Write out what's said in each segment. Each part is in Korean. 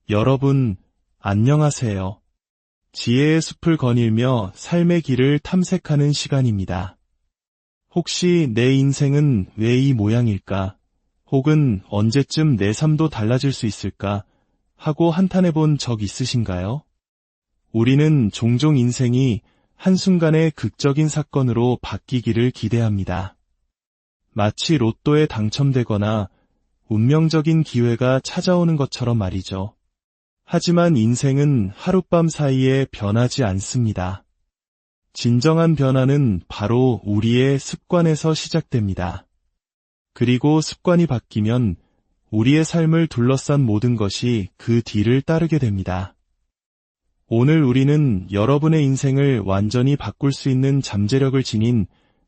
여러분, 안녕하세요. 지혜의 숲을 거닐며 삶의 길을 탐색하는 시간입니다. 혹시 내 인생은 왜 이 모양일까? 혹은 언제쯤 내 삶도 달라질 수 있을까? 하고 한탄해 본 적 있으신가요? 우리는 종종 인생이 한순간의 극적인 사건으로 바뀌기를 기대합니다. 마치 로또에 당첨되거나 운명적인 기회가 찾아오는 것처럼 말이죠. 하지만 인생은 하룻밤 사이에 변하지 않습니다. 진정한 변화는 바로 우리의 습관에서 시작됩니다. 그리고 습관이 바뀌면 우리의 삶을 둘러싼 모든 것이 그 뒤를 따르게 됩니다. 오늘 우리는 여러분의 인생을 완전히 바꿀 수 있는 잠재력을 지닌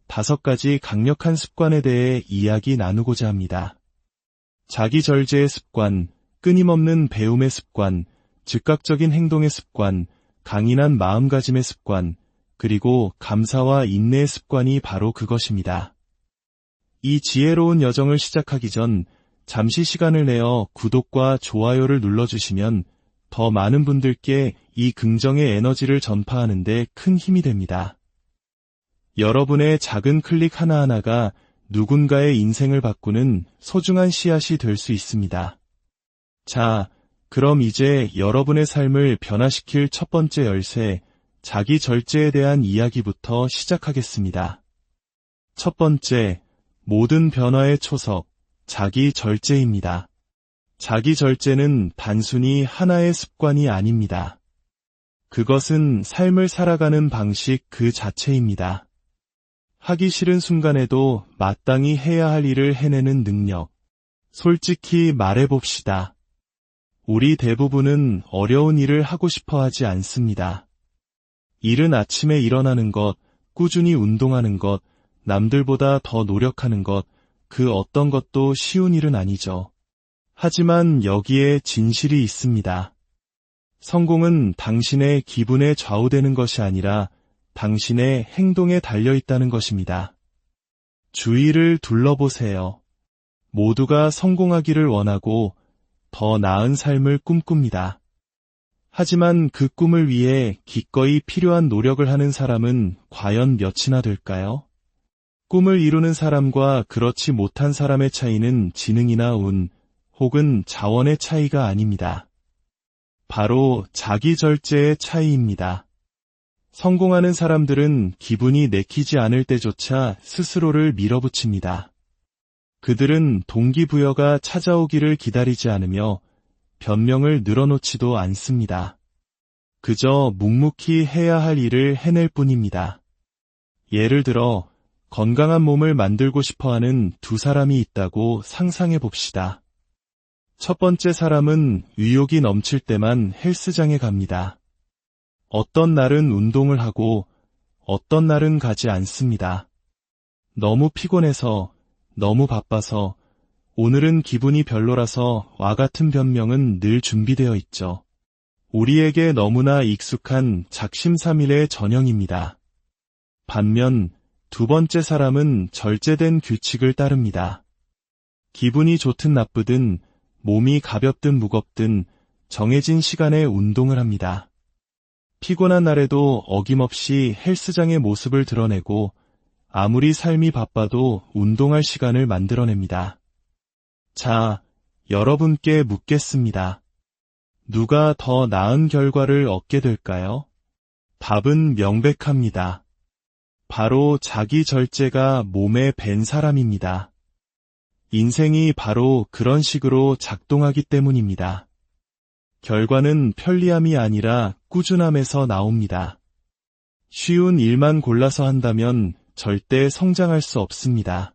5가지 강력한 습관에 대해 이야기 나누고자 합니다. 자기 절제의 습관, 끊임없는 배움의 습관, 즉각적인 행동의 습관, 강인한 마음가짐의 습관, 그리고 감사와 인내의 습관이 바로 그것입니다. 이 지혜로운 여정을 시작하기 전 잠시 시간을 내어 구독과 좋아요를 눌러주시면 더 많은 분들께 이 긍정의 에너지를 전파하는 데 큰 힘이 됩니다. 여러분의 작은 클릭 하나하나가 누군가의 인생을 바꾸는 소중한 씨앗이 될 수 있습니다. 자, 그럼 이제 여러분의 삶을 변화시킬 첫 번째 열쇠, 자기 절제에 대한 이야기부터 시작하겠습니다. 첫 번째, 모든 변화의 초석, 자기 절제입니다. 자기 절제는 단순히 하나의 습관이 아닙니다. 그것은 삶을 살아가는 방식 그 자체입니다. 하기 싫은 순간에도 마땅히 해야 할 일을 해내는 능력. 솔직히 말해봅시다. 우리 대부분은 어려운 일을 하고 싶어 하지 않습니다. 이른 아침에 일어나는 것, 꾸준히 운동하는 것, 남들보다 더 노력하는 것, 그 어떤 것도 쉬운 일은 아니죠. 하지만 여기에 진실이 있습니다. 성공은 당신의 기분에 좌우되는 것이 아니라 당신의 행동에 달려있다는 것입니다. 주위를 둘러보세요. 모두가 성공하기를 원하고 더 나은 삶을 꿈꿉니다. 하지만 그 꿈을 위해 기꺼이 필요한 노력을 하는 사람은 과연 몇이나 될까요? 꿈을 이루는 사람과 그렇지 못한 사람의 차이는 지능이나 운, 혹은 자원의 차이가 아닙니다. 바로 자기 절제의 차이입니다. 성공하는 사람들은 기분이 내키지 않을 때조차 스스로를 밀어붙입니다. 그들은 동기부여가 찾아오기를 기다리지 않으며 변명을 늘어놓지도 않습니다. 그저 묵묵히 해야 할 일을 해낼 뿐입니다. 예를 들어 건강한 몸을 만들고 싶어하는 두 사람이 있다고 상상해 봅시다. 첫 번째 사람은 의욕이 넘칠 때만 헬스장에 갑니다. 어떤 날은 운동을 하고 어떤 날은 가지 않습니다. 너무 피곤해서, 너무 바빠서, 오늘은 기분이 별로라서 와 같은 변명은 늘 준비되어 있죠. 우리에게 너무나 익숙한 작심삼일의 전형입니다. 반면 두 번째 사람은 절제된 규칙을 따릅니다. 기분이 좋든 나쁘든, 몸이 가볍든 무겁든 정해진 시간에 운동을 합니다. 피곤한 날에도 어김없이 헬스장의 모습을 드러내고 아무리 삶이 바빠도 운동할 시간을 만들어냅니다. 자, 여러분께 묻겠습니다. 누가 더 나은 결과를 얻게 될까요? 답은 명백합니다. 바로 자기 절제가 몸에 밴 사람입니다. 인생이 바로 그런 식으로 작동하기 때문입니다. 결과는 편리함이 아니라 꾸준함에서 나옵니다. 쉬운 일만 골라서 한다면 절대 성장할 수 없습니다.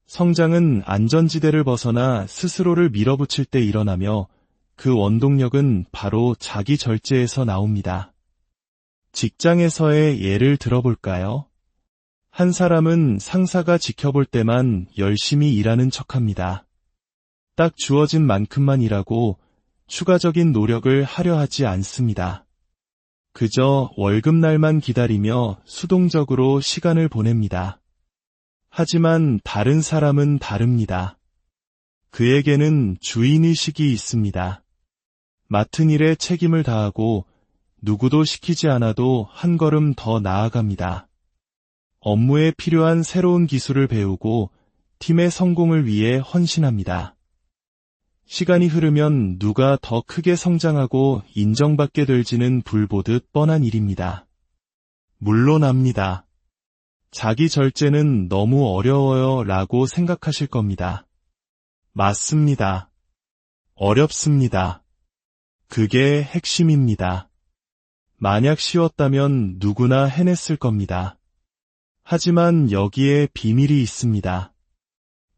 성장은 안전지대를 벗어나 스스로를 밀어붙일 때 일어나며 그 원동력은 바로 자기 절제에서 나옵니다. 직장에서의 예를 들어볼까요? 한 사람은 상사가 지켜볼 때만 열심히 일하는 척합니다. 딱 주어진 만큼만 일하고 추가적인 노력을 하려 하지 않습니다. 그저 월급날만 기다리며 수동적으로 시간을 보냅니다. 하지만 다른 사람은 다릅니다. 그에게는 주인의식이 있습니다. 맡은 일에 책임을 다하고 누구도 시키지 않아도 한 걸음 더 나아갑니다. 업무에 필요한 새로운 기술을 배우고 팀의 성공을 위해 헌신합니다. 시간이 흐르면 누가 더 크게 성장하고 인정받게 될지는 불보듯 뻔한 일입니다. 물론합니다. 자기 절제는 너무 어려워요 라고 생각하실 겁니다. 맞습니다. 어렵습니다. 그게 핵심입니다. 만약 쉬웠다면 누구나 해냈을 겁니다. 하지만 여기에 비밀이 있습니다.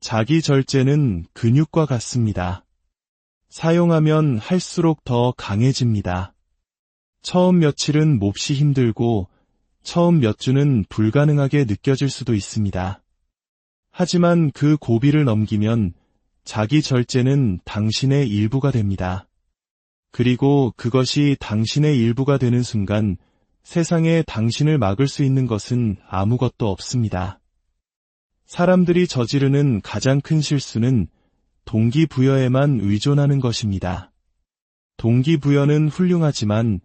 자기 절제는 근육과 같습니다. 사용하면 할수록 더 강해집니다. 처음 며칠은 몹시 힘들고 처음 몇 주는 불가능하게 느껴질 수도 있습니다. 하지만 그 고비를 넘기면 자기 절제는 당신의 일부가 됩니다. 그리고 그것이 당신의 일부가 되는 순간 세상에 당신을 막을 수 있는 것은 아무것도 없습니다. 사람들이 저지르는 가장 큰 실수는 동기부여에만 의존하는 것입니다. 동기부여는 훌륭하지만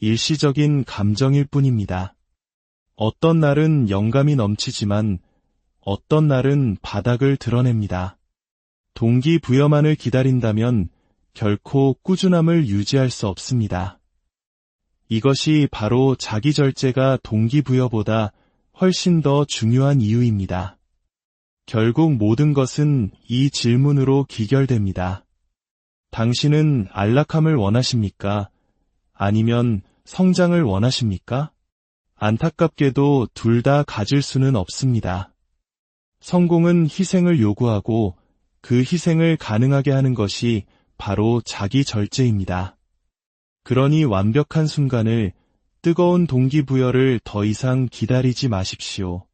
일시적인 감정일 뿐입니다. 어떤 날은 영감이 넘치지만 어떤 날은 바닥을 드러냅니다. 동기부여만을 기다린다면 결코 꾸준함을 유지할 수 없습니다. 이것이 바로 자기 절제가 동기부여보다 훨씬 더 중요한 이유입니다. 결국 모든 것은 이 질문으로 귀결됩니다. 당신은 안락함을 원하십니까? 아니면 성장을 원하십니까? 안타깝게도 둘 다 가질 수는 없습니다. 성공은 희생을 요구하고 그 희생을 가능하게 하는 것이 바로 자기 절제입니다. 그러니 완벽한 순간을, 뜨거운 동기부여를 더 이상 기다리지 마십시오.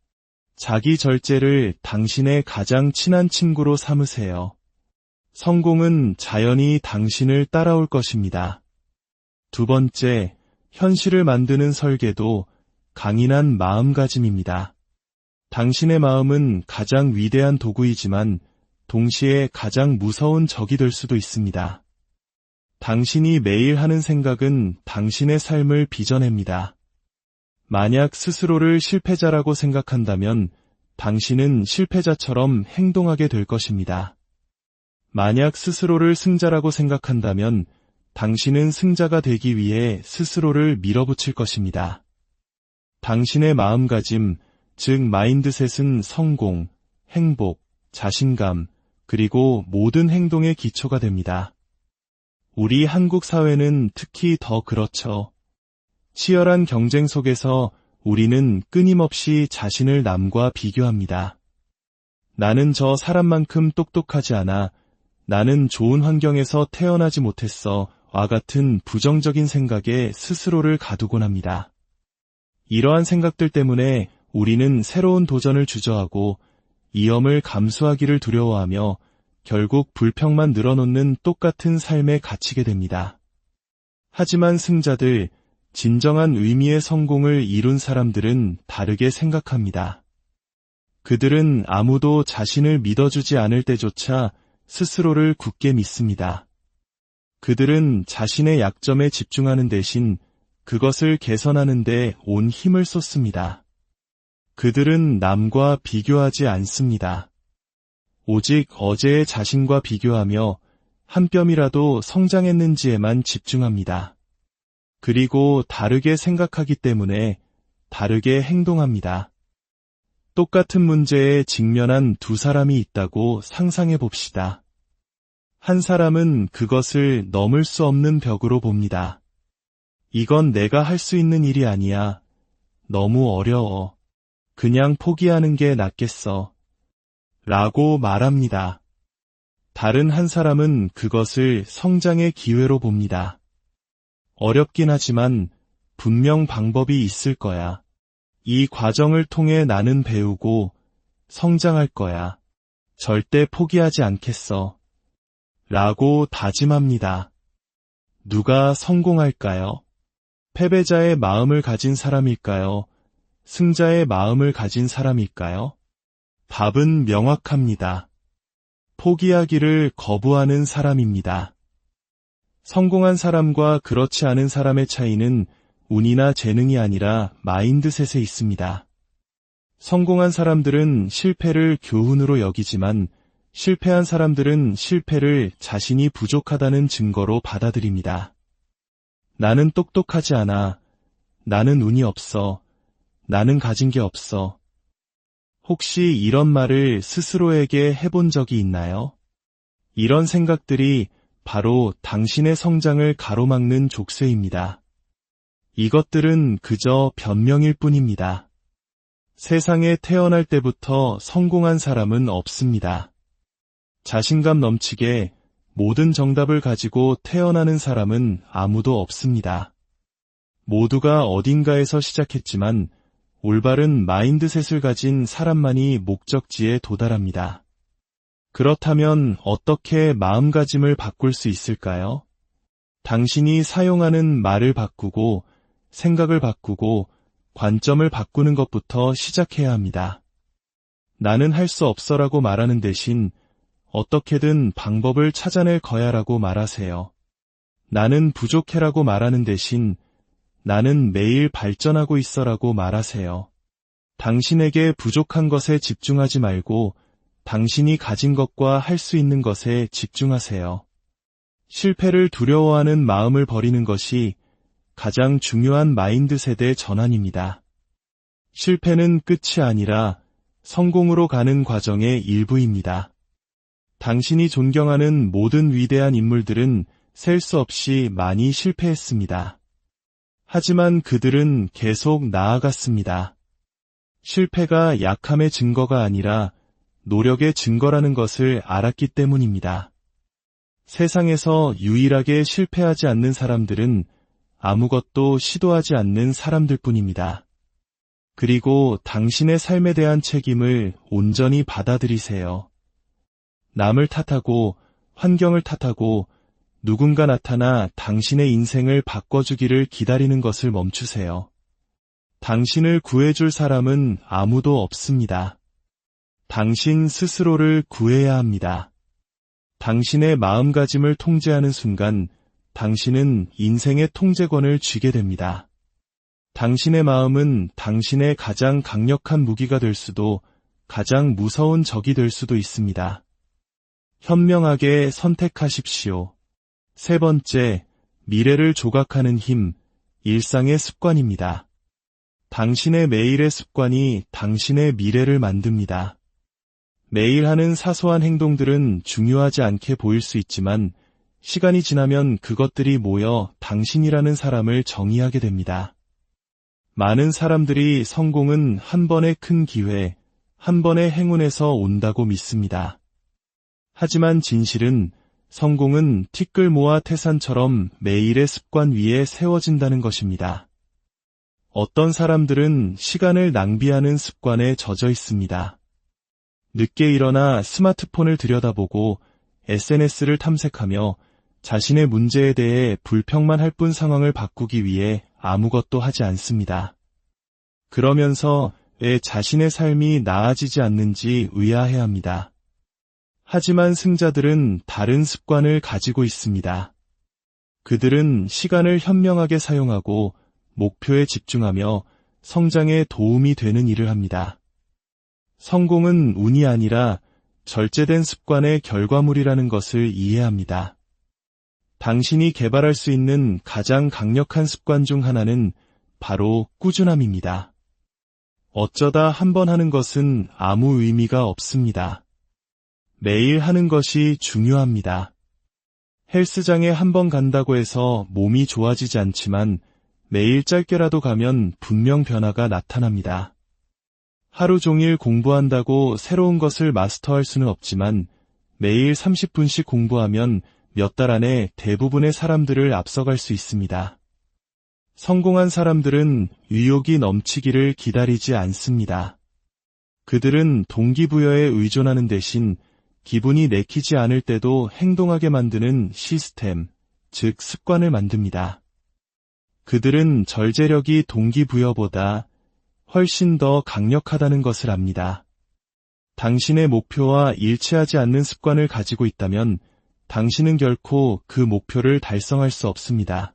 자기 절제를 당신의 가장 친한 친구로 삼으세요. 성공은 자연히 당신을 따라올 것입니다. 두 번째, 현실을 만드는 설계도 강인한 마음가짐입니다. 당신의 마음은 가장 위대한 도구이지만 동시에 가장 무서운 적이 될 수도 있습니다. 당신이 매일 하는 생각은 당신의 삶을 빚어냅니다. 만약 스스로를 실패자라고 생각한다면 당신은 실패자처럼 행동하게 될 것입니다. 만약 스스로를 승자라고 생각한다면 당신은 승자가 되기 위해 스스로를 밀어붙일 것입니다. 당신의 마음가짐, 즉 마인드셋은 성공, 행복, 자신감, 그리고 모든 행동의 기초가 됩니다. 우리 한국 사회는 특히 더 그렇죠. 치열한 경쟁 속에서 우리는 끊임없이 자신을 남과 비교합니다. 나는 저 사람만큼 똑똑하지 않아, 나는 좋은 환경에서 태어나지 못했어, 와 같은 부정적인 생각에 스스로를 가두곤 합니다. 이러한 생각들 때문에 우리는 새로운 도전을 주저하고 위험을 감수하기를 두려워하며 결국 불평만 늘어놓는 똑같은 삶에 갇히게 됩니다. 하지만 승자들, 진정한 의미의 성공을 이룬 사람들은 다르게 생각합니다. 그들은 아무도 자신을 믿어주지 않을 때조차 스스로를 굳게 믿습니다. 그들은 자신의 약점에 집중하는 대신 그것을 개선하는 데 온 힘을 쏟습니다. 그들은 남과 비교하지 않습니다. 오직 어제의 자신과 비교하며 한 뼘이라도 성장했는지에만 집중합니다. 그리고 다르게 생각하기 때문에 다르게 행동합니다. 똑같은 문제에 직면한 두 사람이 있다고 상상해 봅시다. 한 사람은 그것을 넘을 수 없는 벽으로 봅니다. 이건 내가 할 수 있는 일이 아니야. 너무 어려워. 그냥 포기하는 게 낫겠어. 라고 말합니다. 다른 한 사람은 그것을 성장의 기회로 봅니다. 어렵긴 하지만 분명 방법이 있을 거야. 이 과정을 통해 나는 배우고 성장할 거야. 절대 포기하지 않겠어. 라고 다짐합니다. 누가 성공할까요? 패배자의 마음을 가진 사람일까요? 승자의 마음을 가진 사람일까요? 답은 명확합니다. 포기하기를 거부하는 사람입니다. 성공한 사람과 그렇지 않은 사람의 차이는 운이나 재능이 아니라 마인드셋에 있습니다. 성공한 사람들은 실패를 교훈으로 여기지만 실패한 사람들은 실패를 자신이 부족하다는 증거로 받아들입니다. 나는 똑똑하지 않아. 나는 운이 없어. 나는 가진 게 없어. 혹시 이런 말을 스스로에게 해본 적이 있나요? 이런 생각들이 바로 당신의 성장을 가로막는 족쇄입니다. 이것들은 그저 변명일 뿐입니다. 세상에 태어날 때부터 성공한 사람은 없습니다. 자신감 넘치게 모든 정답을 가지고 태어나는 사람은 아무도 없습니다. 모두가 어딘가에서 시작했지만 올바른 마인드셋을 가진 사람만이 목적지에 도달합니다. 그렇다면 어떻게 마음가짐을 바꿀 수 있을까요? 당신이 사용하는 말을 바꾸고 생각을 바꾸고 관점을 바꾸는 것부터 시작해야 합니다. 나는 할 수 없어라고 말하는 대신 어떻게든 방법을 찾아낼 거야라고 말하세요. 나는 부족해라고 말하는 대신 나는 매일 발전하고 있어라고 말하세요. 당신에게 부족한 것에 집중하지 말고 당신이 가진 것과 할 수 있는 것에 집중하세요. 실패를 두려워하는 마음을 버리는 것이 가장 중요한 마인드셋의 전환입니다. 실패는 끝이 아니라 성공으로 가는 과정의 일부입니다. 당신이 존경하는 모든 위대한 인물들은 셀 수 없이 많이 실패했습니다. 하지만 그들은 계속 나아갔습니다. 실패가 약함의 증거가 아니라 노력의 증거라는 것을 알았기 때문입니다. 세상에서 유일하게 실패하지 않는 사람들은 아무것도 시도하지 않는 사람들뿐입니다. 그리고 당신의 삶에 대한 책임을 온전히 받아들이세요. 남을 탓하고 환경을 탓하고 누군가 나타나 당신의 인생을 바꿔주기를 기다리는 것을 멈추세요. 당신을 구해줄 사람은 아무도 없습니다. 당신 스스로를 구해야 합니다. 당신의 마음가짐을 통제하는 순간 당신은 인생의 통제권을 쥐게 됩니다. 당신의 마음은 당신의 가장 강력한 무기가 될 수도 가장 무서운 적이 될 수도 있습니다. 현명하게 선택하십시오. 세 번째, 미래를 조각하는 힘, 일상의 습관입니다. 당신의 매일의 습관이 당신의 미래를 만듭니다. 매일 하는 사소한 행동들은 중요하지 않게 보일 수 있지만 시간이 지나면 그것들이 모여 당신이라는 사람을 정의하게 됩니다. 많은 사람들이 성공은 한 번의 큰 기회, 한 번의 행운에서 온다고 믿습니다. 하지만 진실은 성공은 티끌 모아 태산처럼 매일의 습관 위에 세워진다는 것입니다. 어떤 사람들은 시간을 낭비하는 습관에 젖어 있습니다. 늦게 일어나 스마트폰을 들여다보고 SNS를 탐색하며 자신의 문제에 대해 불평만 할 뿐 상황을 바꾸기 위해 아무것도 하지 않습니다. 그러면서 왜 자신의 삶이 나아지지 않는지 의아해합니다. 하지만 승자들은 다른 습관을 가지고 있습니다. 그들은 시간을 현명하게 사용하고 목표에 집중하며 성장에 도움이 되는 일을 합니다. 성공은 운이 아니라 절제된 습관의 결과물이라는 것을 이해합니다. 당신이 개발할 수 있는 가장 강력한 습관 중 하나는 바로 꾸준함입니다. 어쩌다 한 번 하는 것은 아무 의미가 없습니다. 매일 하는 것이 중요합니다. 헬스장에 한 번 간다고 해서 몸이 좋아지지 않지만 매일 짧게라도 가면 분명 변화가 나타납니다. 하루 종일 공부한다고 새로운 것을 마스터할 수는 없지만 매일 30분씩 공부하면 몇 달 안에 대부분의 사람들을 앞서갈 수 있습니다. 성공한 사람들은 의욕이 넘치기를 기다리지 않습니다. 그들은 동기부여에 의존하는 대신 기분이 내키지 않을 때도 행동하게 만드는 시스템, 즉 습관을 만듭니다. 그들은 절제력이 동기부여보다 훨씬 더 강력하다는 것을 압니다. 당신의 목표와 일치하지 않는 습관을 가지고 있다면 당신은 결코 그 목표를 달성할 수 없습니다.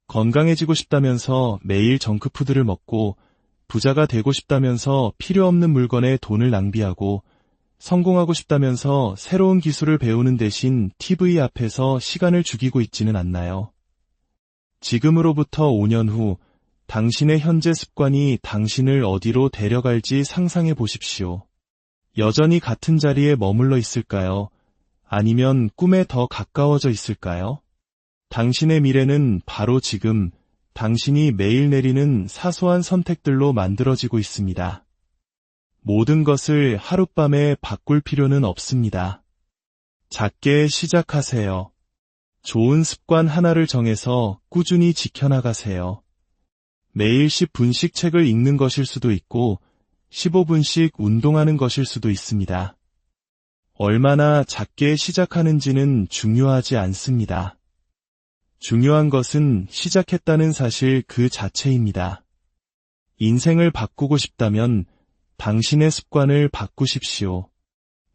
건강해지고 싶다면서 매일 정크푸드를 먹고, 부자가 되고 싶다면서 필요 없는 물건에 돈을 낭비하고, 성공하고 싶다면서 새로운 기술을 배우는 대신 TV 앞에서 시간을 죽이고 있지는 않나요? 지금으로부터 5년 후 당신의 현재 습관이 당신을 어디로 데려갈지 상상해 보십시오. 여전히 같은 자리에 머물러 있을까요? 아니면 꿈에 더 가까워져 있을까요? 당신의 미래는 바로 지금 당신이 매일 내리는 사소한 선택들로 만들어지고 있습니다. 모든 것을 하룻밤에 바꿀 필요는 없습니다. 작게 시작하세요. 좋은 습관 하나를 정해서 꾸준히 지켜나가세요. 매일 10분씩 책을 읽는 것일 수도 있고 15분씩 운동하는 것일 수도 있습니다. 얼마나 작게 시작하는지는 중요하지 않습니다. 중요한 것은 시작했다는 사실 그 자체입니다. 인생을 바꾸고 싶다면 당신의 습관을 바꾸십시오.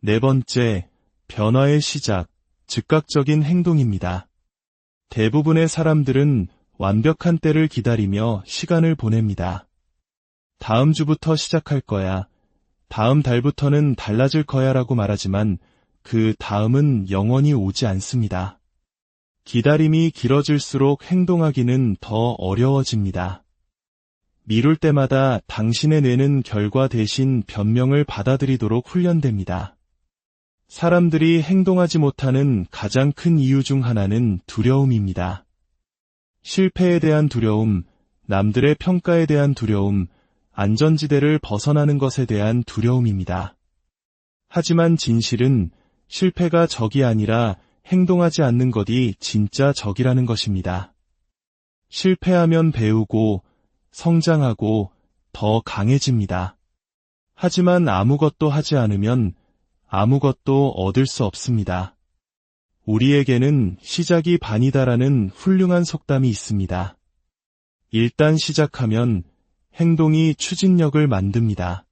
네 번째, 변화의 시작, 즉각적인 행동입니다. 대부분의 사람들은 완벽한 때를 기다리며 시간을 보냅니다. 다음 주부터 시작할 거야, 다음 달부터는 달라질 거야 라고 말하지만 그 다음은 영원히 오지 않습니다. 기다림이 길어질수록 행동하기는 더 어려워집니다. 미룰 때마다 당신의 뇌는 결과 대신 변명을 받아들이도록 훈련됩니다. 사람들이 행동하지 못하는 가장 큰 이유 중 하나는 두려움입니다. 실패에 대한 두려움, 남들의 평가에 대한 두려움, 안전지대를 벗어나는 것에 대한 두려움입니다. 하지만 진실은 실패가 적이 아니라 행동하지 않는 것이 진짜 적이라는 것입니다. 실패하면 배우고 성장하고 더 강해집니다. 하지만 아무것도 하지 않으면 아무것도 얻을 수 없습니다. 우리에게는 시작이 반이다라는 훌륭한 속담이 있습니다. 일단 시작하면 행동이 추진력을 만듭니다.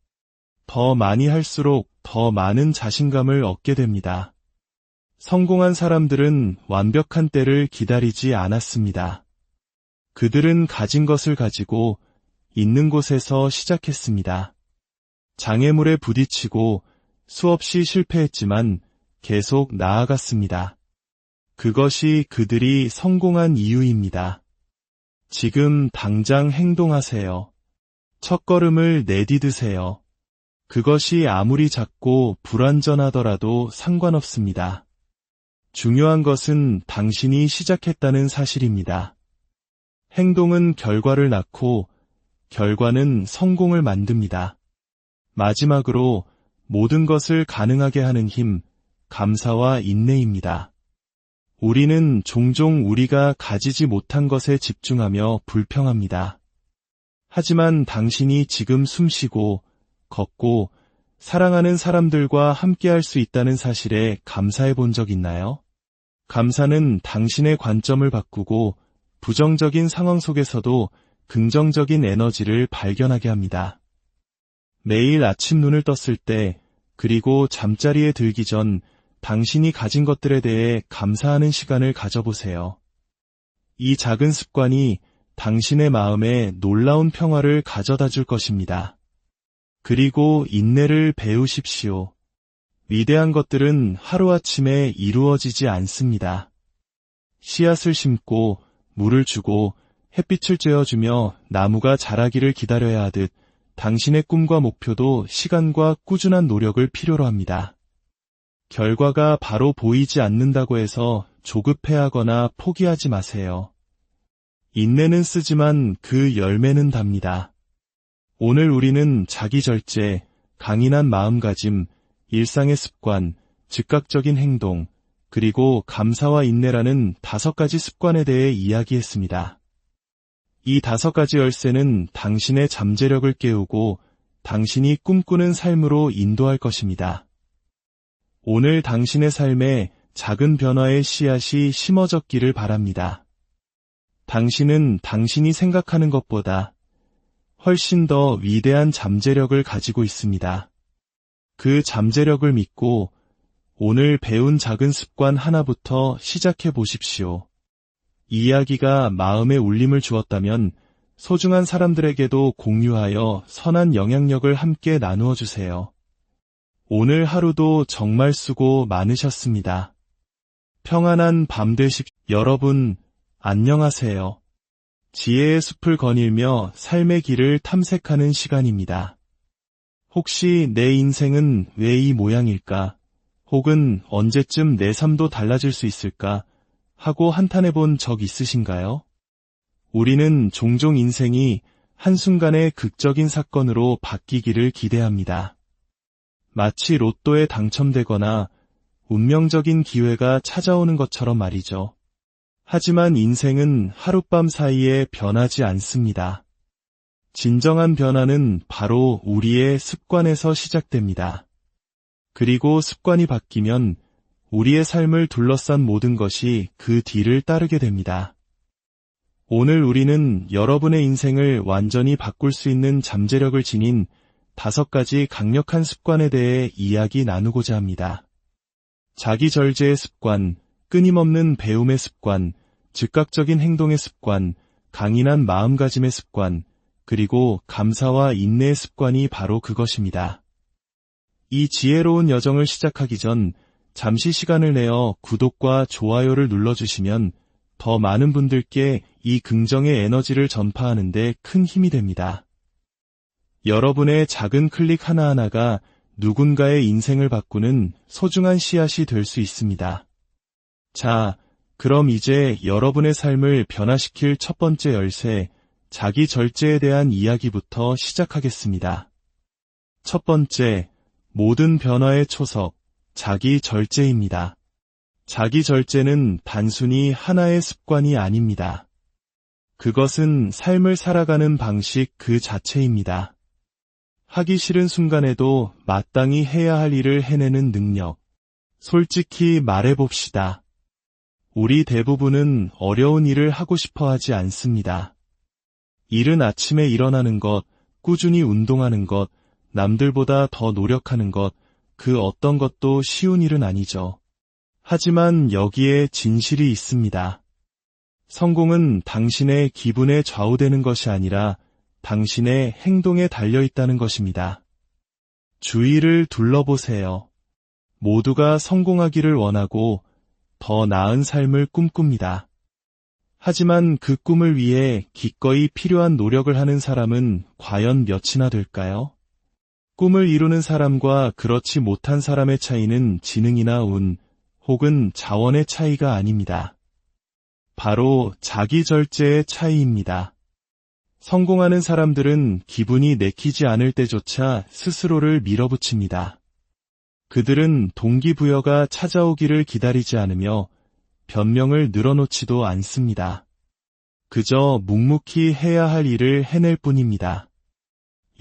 더 많이 할수록 더 많은 자신감을 얻게 됩니다. 성공한 사람들은 완벽한 때를 기다리지 않았습니다. 그들은 가진 것을 가지고 있는 곳에서 시작했습니다. 장애물에 부딪히고 수없이 실패했지만 계속 나아갔습니다. 그것이 그들이 성공한 이유입니다. 지금 당장 행동하세요. 첫걸음을 내디드세요. 그것이 아무리 작고 불완전하더라도 상관없습니다. 중요한 것은 당신이 시작했다는 사실입니다. 행동은 결과를 낳고 결과는 성공을 만듭니다. 마지막으로 모든 것을 가능하게 하는 힘, 감사와 인내입니다. 우리는 종종 우리가 가지지 못한 것에 집중하며 불평합니다. 하지만 당신이 지금 숨쉬고 걷고 사랑하는 사람들과 함께할 수 있다는 사실에 감사해 본 적 있나요? 감사는 당신의 관점을 바꾸고 부정적인 상황 속에서도 긍정적인 에너지를 발견하게 합니다. 매일 아침 눈을 떴을 때, 그리고 잠자리에 들기 전 당신이 가진 것들에 대해 감사하는 시간을 가져보세요. 이 작은 습관이 당신의 마음에 놀라운 평화를 가져다 줄 것입니다. 그리고 인내를 배우십시오. 위대한 것들은 하루아침에 이루어지지 않습니다. 씨앗을 심고 물을 주고 햇빛을 쬐어주며 나무가 자라기를 기다려야 하듯 당신의 꿈과 목표도 시간과 꾸준한 노력을 필요로 합니다. 결과가 바로 보이지 않는다고 해서 조급해하거나 포기하지 마세요. 인내는 쓰지만 그 열매는 답니다. 오늘 우리는 자기 절제, 강인한 마음가짐, 일상의 습관, 즉각적인 행동, 그리고 감사와 인내라는 5가지 습관에 대해 이야기했습니다. 이 5가지 열쇠는 당신의 잠재력을 깨우고 당신이 꿈꾸는 삶으로 인도할 것입니다. 오늘 당신의 삶에 작은 변화의 씨앗이 심어졌기를 바랍니다. 당신은 당신이 생각하는 것보다 훨씬 더 위대한 잠재력을 가지고 있습니다. 그 잠재력을 믿고 오늘 배운 작은 습관 하나부터 시작해 보십시오. 이 이야기가 마음에 울림을 주었다면 소중한 사람들에게도 공유하여 선한 영향력을 함께 나누어 주세요. 오늘 하루도 정말 수고 많으셨습니다. 평안한 밤 여러분, 안녕하세요. 지혜의 숲을 거닐며 삶의 길을 탐색하는 시간입니다. 혹시 내 인생은 왜 이 모양일까? 혹은 언제쯤 내 삶도 달라질 수 있을까? 하고 한탄해 본 적 있으신가요? 우리는 종종 인생이 한순간의 극적인 사건으로 바뀌기를 기대합니다. 마치 로또에 당첨되거나 운명적인 기회가 찾아오는 것처럼 말이죠. 하지만 인생은 하룻밤 사이에 변하지 않습니다. 진정한 변화는 바로 우리의 습관에서 시작됩니다. 그리고 습관이 바뀌면 우리의 삶을 둘러싼 모든 것이 그 뒤를 따르게 됩니다. 오늘 우리는 여러분의 인생을 완전히 바꿀 수 있는 잠재력을 지닌 5가지 강력한 습관에 대해 이야기 나누고자 합니다. 자기절제의 습관, 끊임없는 배움의 습관, 즉각적인 행동의 습관, 강인한 마음가짐의 습관, 그리고 감사와 인내의 습관이 바로 그것입니다. 이 지혜로운 여정을 시작하기 전 잠시 시간을 내어 구독과 좋아요를 눌러주시면 더 많은 분들께 이 긍정의 에너지를 전파하는 데 큰 힘이 됩니다. 여러분의 작은 클릭 하나하나가 누군가의 인생을 바꾸는 소중한 씨앗이 될 수 있습니다. 자, 그럼 이제 여러분의 삶을 변화시킬 첫 번째 열쇠, 자기 절제에 대한 이야기부터 시작하겠습니다. 첫 번째, 모든 변화의 초석, 자기 절제입니다. 자기 절제는 단순히 하나의 습관이 아닙니다. 그것은 삶을 살아가는 방식 그 자체입니다. 하기 싫은 순간에도 마땅히 해야 할 일을 해내는 능력. 솔직히 말해봅시다. 우리 대부분은 어려운 일을 하고 싶어 하지 않습니다. 이른 아침에 일어나는 것, 꾸준히 운동하는 것, 남들보다 더 노력하는 것, 그 어떤 것도 쉬운 일은 아니죠. 하지만 여기에 진실이 있습니다. 성공은 당신의 기분에 좌우되는 것이 아니라 당신의 행동에 달려있다는 것입니다. 주위를 둘러보세요. 모두가 성공하기를 원하고 더 나은 삶을 꿈꿉니다. 하지만 그 꿈을 위해 기꺼이 필요한 노력을 하는 사람은 과연 몇이나 될까요? 꿈을 이루는 사람과 그렇지 못한 사람의 차이는 지능이나 운, 혹은 자원의 차이가 아닙니다. 바로 자기 절제의 차이입니다. 성공하는 사람들은 기분이 내키지 않을 때조차 스스로를 밀어붙입니다. 그들은 동기부여가 찾아오기를 기다리지 않으며 변명을 늘어놓지도 않습니다. 그저 묵묵히 해야 할 일을 해낼 뿐입니다.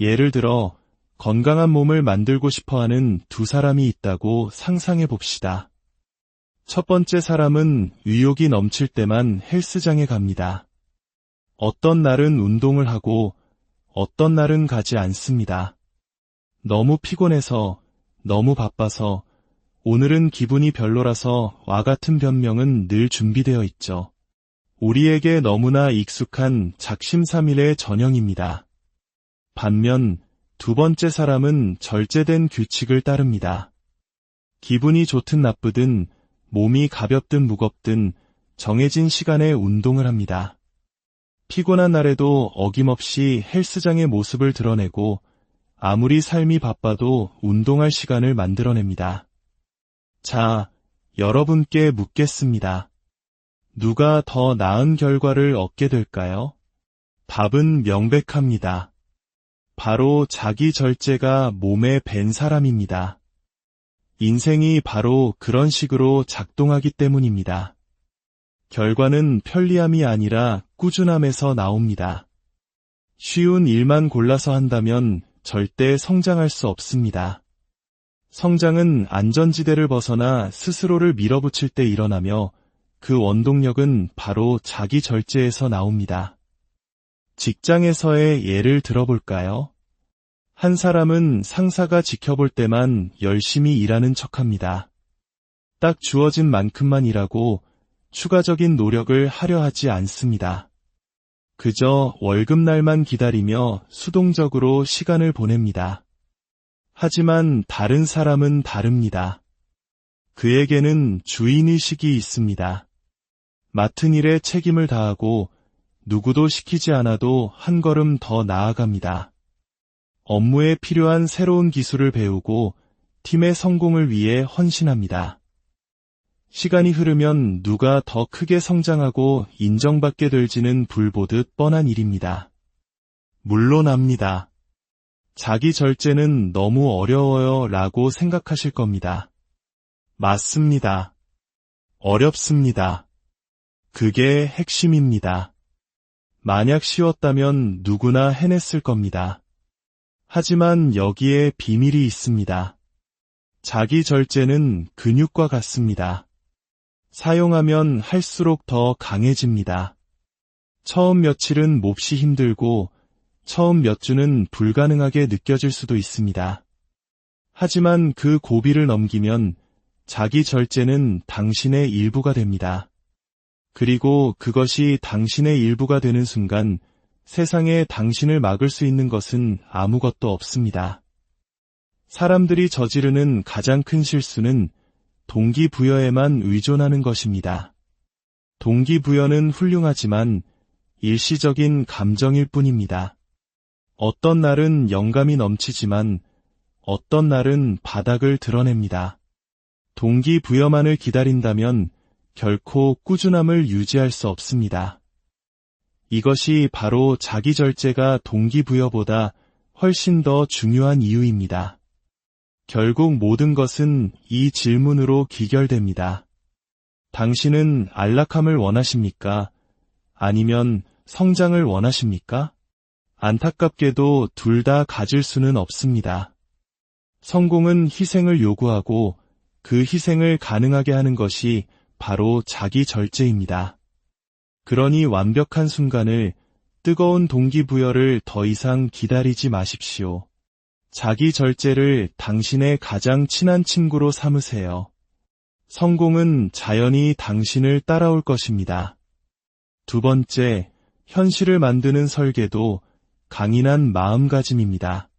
예를 들어 건강한 몸을 만들고 싶어하는 두 사람이 있다고 상상해 봅시다. 첫 번째 사람은 의욕이 넘칠 때만 헬스장에 갑니다. 어떤 날은 운동을 하고 어떤 날은 가지 않습니다. 너무 피곤해서, 너무 바빠서, 오늘은 기분이 별로라서 와 같은 변명은 늘 준비되어 있죠. 우리에게 너무나 익숙한 작심삼일의 전형입니다. 반면 두 번째 사람은 절제된 규칙을 따릅니다. 기분이 좋든 나쁘든, 몸이 가볍든 무겁든 정해진 시간에 운동을 합니다. 피곤한 날에도 어김없이 헬스장의 모습을 드러내고 아무리 삶이 바빠도 운동할 시간을 만들어냅니다. 자, 여러분께 묻겠습니다. 누가 더 나은 결과를 얻게 될까요? 답은 명백합니다. 바로 자기 절제가 몸에 밴 사람입니다. 인생이 바로 그런 식으로 작동하기 때문입니다. 결과는 편리함이 아니라 꾸준함에서 나옵니다. 쉬운 일만 골라서 한다면 절대 성장할 수 없습니다. 성장은 안전지대를 벗어나 스스로를 밀어붙일 때 일어나며 그 원동력은 바로 자기 절제에서 나옵니다. 직장에서의 예를 들어볼까요? 한 사람은 상사가 지켜볼 때만 열심히 일하는 척합니다. 딱 주어진 만큼만 일하고 추가적인 노력을 하려 하지 않습니다. 그저 월급날만 기다리며 수동적으로 시간을 보냅니다. 하지만 다른 사람은 다릅니다. 그에게는 주인의식이 있습니다. 맡은 일에 책임을 다하고 누구도 시키지 않아도 한 걸음 더 나아갑니다. 업무에 필요한 새로운 기술을 배우고 팀의 성공을 위해 헌신합니다. 시간이 흐르면 누가 더 크게 성장하고 인정받게 될지는 불보듯 뻔한 일입니다. 물론합니다. 자기 절제는 너무 어려워요 라고 생각하실 겁니다. 맞습니다. 어렵습니다. 그게 핵심입니다. 만약 쉬웠다면 누구나 해냈을 겁니다. 하지만 여기에 비밀이 있습니다. 자기 절제는 근육과 같습니다. 사용하면 할수록 더 강해집니다. 처음 며칠은 몹시 힘들고 처음 몇 주는 불가능하게 느껴질 수도 있습니다. 하지만 그 고비를 넘기면 자기 절제는 당신의 일부가 됩니다. 그리고 그것이 당신의 일부가 되는 순간 세상에 당신을 막을 수 있는 것은 아무것도 없습니다. 사람들이 저지르는 가장 큰 실수는 동기부여에만 의존하는 것입니다. 동기부여는 훌륭하지만 일시적인 감정일 뿐입니다. 어떤 날은 영감이 넘치지만 어떤 날은 바닥을 드러냅니다. 동기부여만을 기다린다면 결코 꾸준함을 유지할 수 없습니다. 이것이 바로 자기 절제가 동기부여보다 훨씬 더 중요한 이유입니다. 결국 모든 것은 이 질문으로 귀결됩니다. 당신은 안락함을 원하십니까? 아니면 성장을 원하십니까? 안타깝게도 둘 다 가질 수는 없습니다. 성공은 희생을 요구하고 그 희생을 가능하게 하는 것이 바로 자기 절제입니다. 그러니 완벽한 순간을, 뜨거운 동기부여를 더 이상 기다리지 마십시오. 자기 절제를 당신의 가장 친한 친구로 삼으세요. 성공은 자연히 당신을 따라올 것입니다. 두 번째, 현실을 만드는 설계도 강인한 마음가짐입니다.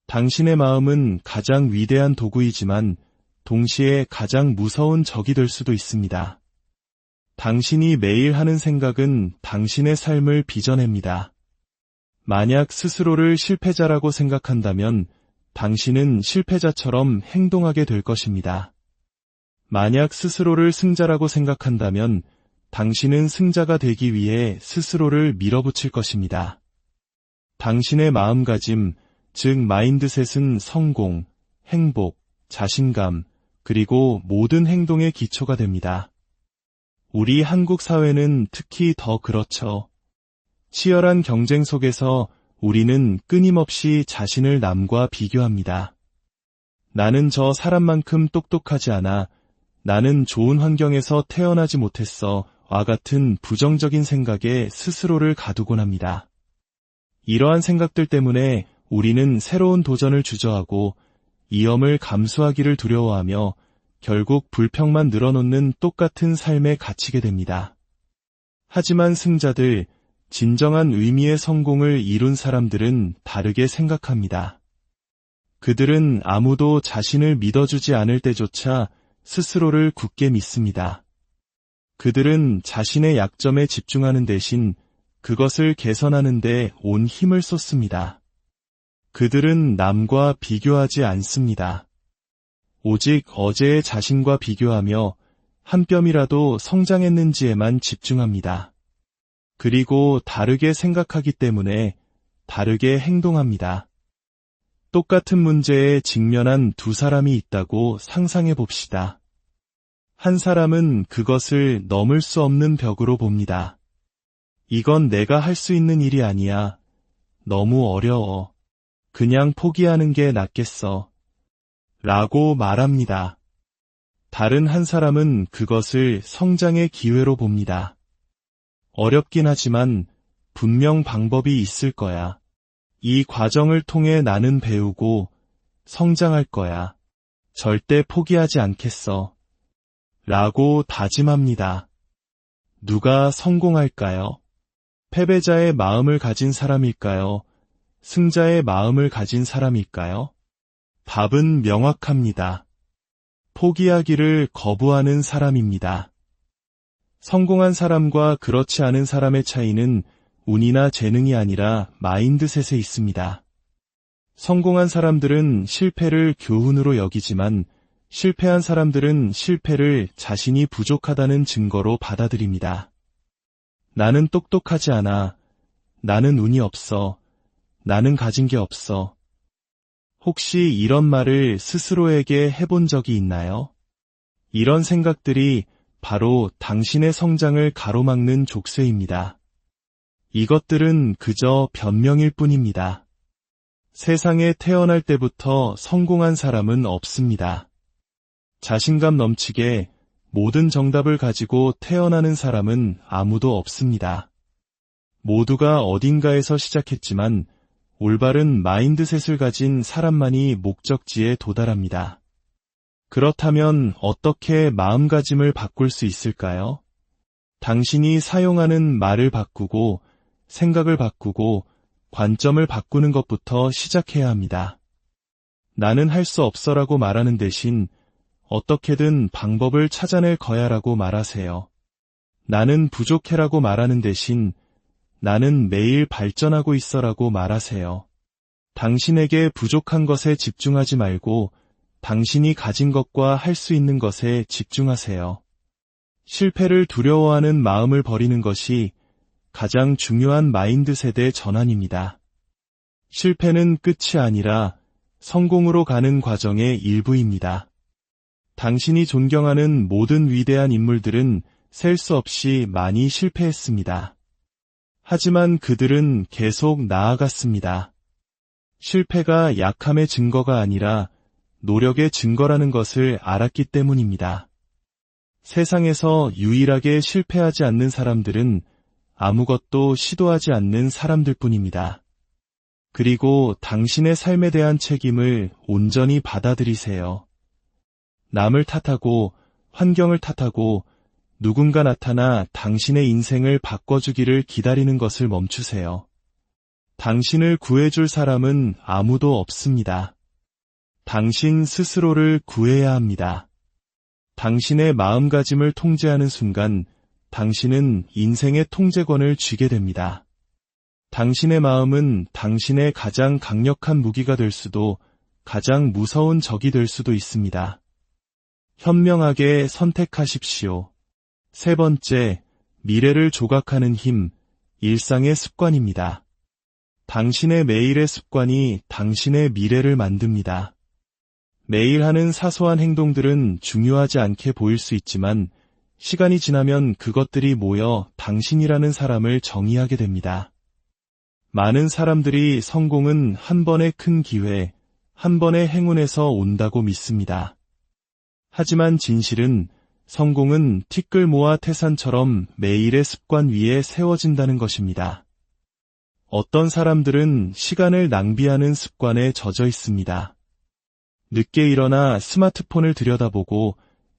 당신의 마음은 가장 위대한 도구이지만 동시에 가장 무서운 적이 될 수도 있습니다. 당신이 매일 하는 생각은 당신의 삶을 빚어냅니다. 만약 스스로를 실패자라고 생각한다면 당신은 실패자처럼 행동하게 될 것입니다. 만약 스스로를 승자라고 생각한다면 당신은 승자가 되기 위해 스스로를 밀어붙일 것입니다. 당신의 마음가짐, 즉 마인드셋은 성공, 행복, 자신감, 그리고 모든 행동의 기초가 됩니다. 우리 한국 사회는 특히 더 그렇죠. 치열한 경쟁 속에서 우리는 끊임없이 자신을 남과 비교합니다. 나는 저 사람만큼 똑똑하지 않아, 나는 좋은 환경에서 태어나지 못했어, 와 같은 부정적인 생각에 스스로를 가두곤 합니다. 이러한 생각들 때문에 우리는 새로운 도전을 주저하고 위험을 감수하기를 두려워하며 결국 불평만 늘어놓는 똑같은 삶에 갇히게 됩니다. 하지만 승자들, 진정한 의미의 성공을 이룬 사람들은 다르게 생각합니다. 그들은 아무도 자신을 믿어주지 않을 때조차 스스로를 굳게 믿습니다. 그들은 자신의 약점에 집중하는 대신 그것을 개선하는 데 온 힘을 쏟습니다. 그들은 남과 비교하지 않습니다. 오직 어제의 자신과 비교하며 한 뼘이라도 성장했는지에만 집중합니다. 그리고 다르게 생각하기 때문에 다르게 행동합니다. 똑같은 문제에 직면한 두 사람이 있다고 상상해 봅시다. 한 사람은 그것을 넘을 수 없는 벽으로 봅니다. 이건 내가 할 수 있는 일이 아니야. 너무 어려워. 그냥 포기하는 게 낫겠어. 라고 말합니다. 다른 한 사람은 그것을 성장의 기회로 봅니다. 어렵긴 하지만 분명 방법이 있을 거야. 이 과정을 통해 나는 배우고 성장할 거야. 절대 포기하지 않겠어. 라고 다짐합니다. 누가 성공할까요? 패배자의 마음을 가진 사람일까요? 승자의 마음을 가진 사람일까요? 답은 명확합니다. 포기하기를 거부하는 사람입니다. 성공한 사람과 그렇지 않은 사람의 차이는 운이나 재능이 아니라 마인드셋에 있습니다. 성공한 사람들은 실패를 교훈으로 여기지만 실패한 사람들은 실패를 자신이 부족하다는 증거로 받아들입니다. 나는 똑똑하지 않아. 나는 운이 없어. 나는 가진 게 없어. 혹시 이런 말을 스스로에게 해본 적이 있나요? 이런 생각들이 바로 당신의 성장을 가로막는 족쇄입니다. 이것들은 그저 변명일 뿐입니다. 세상에 태어날 때부터 성공한 사람은 없습니다. 자신감 넘치게 모든 정답을 가지고 태어나는 사람은 아무도 없습니다. 모두가 어딘가에서 시작했지만 올바른 마인드셋을 가진 사람만이 목적지에 도달합니다. 그렇다면 어떻게 마음가짐을 바꿀 수 있을까요? 당신이 사용하는 말을 바꾸고 생각을 바꾸고 관점을 바꾸는 것부터 시작해야 합니다. 나는 할 수 없어라고 말하는 대신 어떻게든 방법을 찾아낼 거야라고 말하세요. 나는 부족해라고 말하는 대신 나는 매일 발전하고 있어라고 말하세요. 당신에게 부족한 것에 집중하지 말고 당신이 가진 것과 할 수 있는 것에 집중하세요. 실패를 두려워하는 마음을 버리는 것이 가장 중요한 마인드셋의 전환입니다. 실패는 끝이 아니라 성공으로 가는 과정의 일부입니다. 당신이 존경하는 모든 위대한 인물들은 셀 수 없이 많이 실패했습니다. 하지만 그들은 계속 나아갔습니다. 실패가 약함의 증거가 아니라 노력의 증거라는 것을 알았기 때문입니다. 세상에서 유일하게 실패하지 않는 사람들은 아무것도 시도하지 않는 사람들 뿐입니다. 그리고 당신의 삶에 대한 책임을 온전히 받아들이세요. 남을 탓하고 환경을 탓하고 누군가 나타나 당신의 인생을 바꿔주기를 기다리는 것을 멈추세요. 당신을 구해줄 사람은 아무도 없습니다. 당신 스스로를 구해야 합니다. 당신의 마음가짐을 통제하는 순간 당신은 인생의 통제권을 쥐게 됩니다. 당신의 마음은 당신의 가장 강력한 무기가 될 수도 가장 무서운 적이 될 수도 있습니다. 현명하게 선택하십시오. 세 번째, 미래를 조각하는 힘, 일상의 습관입니다. 당신의 매일의 습관이 당신의 미래를 만듭니다. 매일 하는 사소한 행동들은 중요하지 않게 보일 수 있지만 시간이 지나면 그것들이 모여 당신이라는 사람을 정의하게 됩니다. 많은 사람들이 성공은 한 번의 큰 기회, 한 번의 행운에서 온다고 믿습니다. 하지만 진실은 성공은 티끌 모아 태산처럼 매일의 습관 위에 세워진다는 것입니다. 어떤 사람들은 시간을 낭비하는 습관에 젖어 있습니다. 늦게 일어나 스마트폰을 들여다보고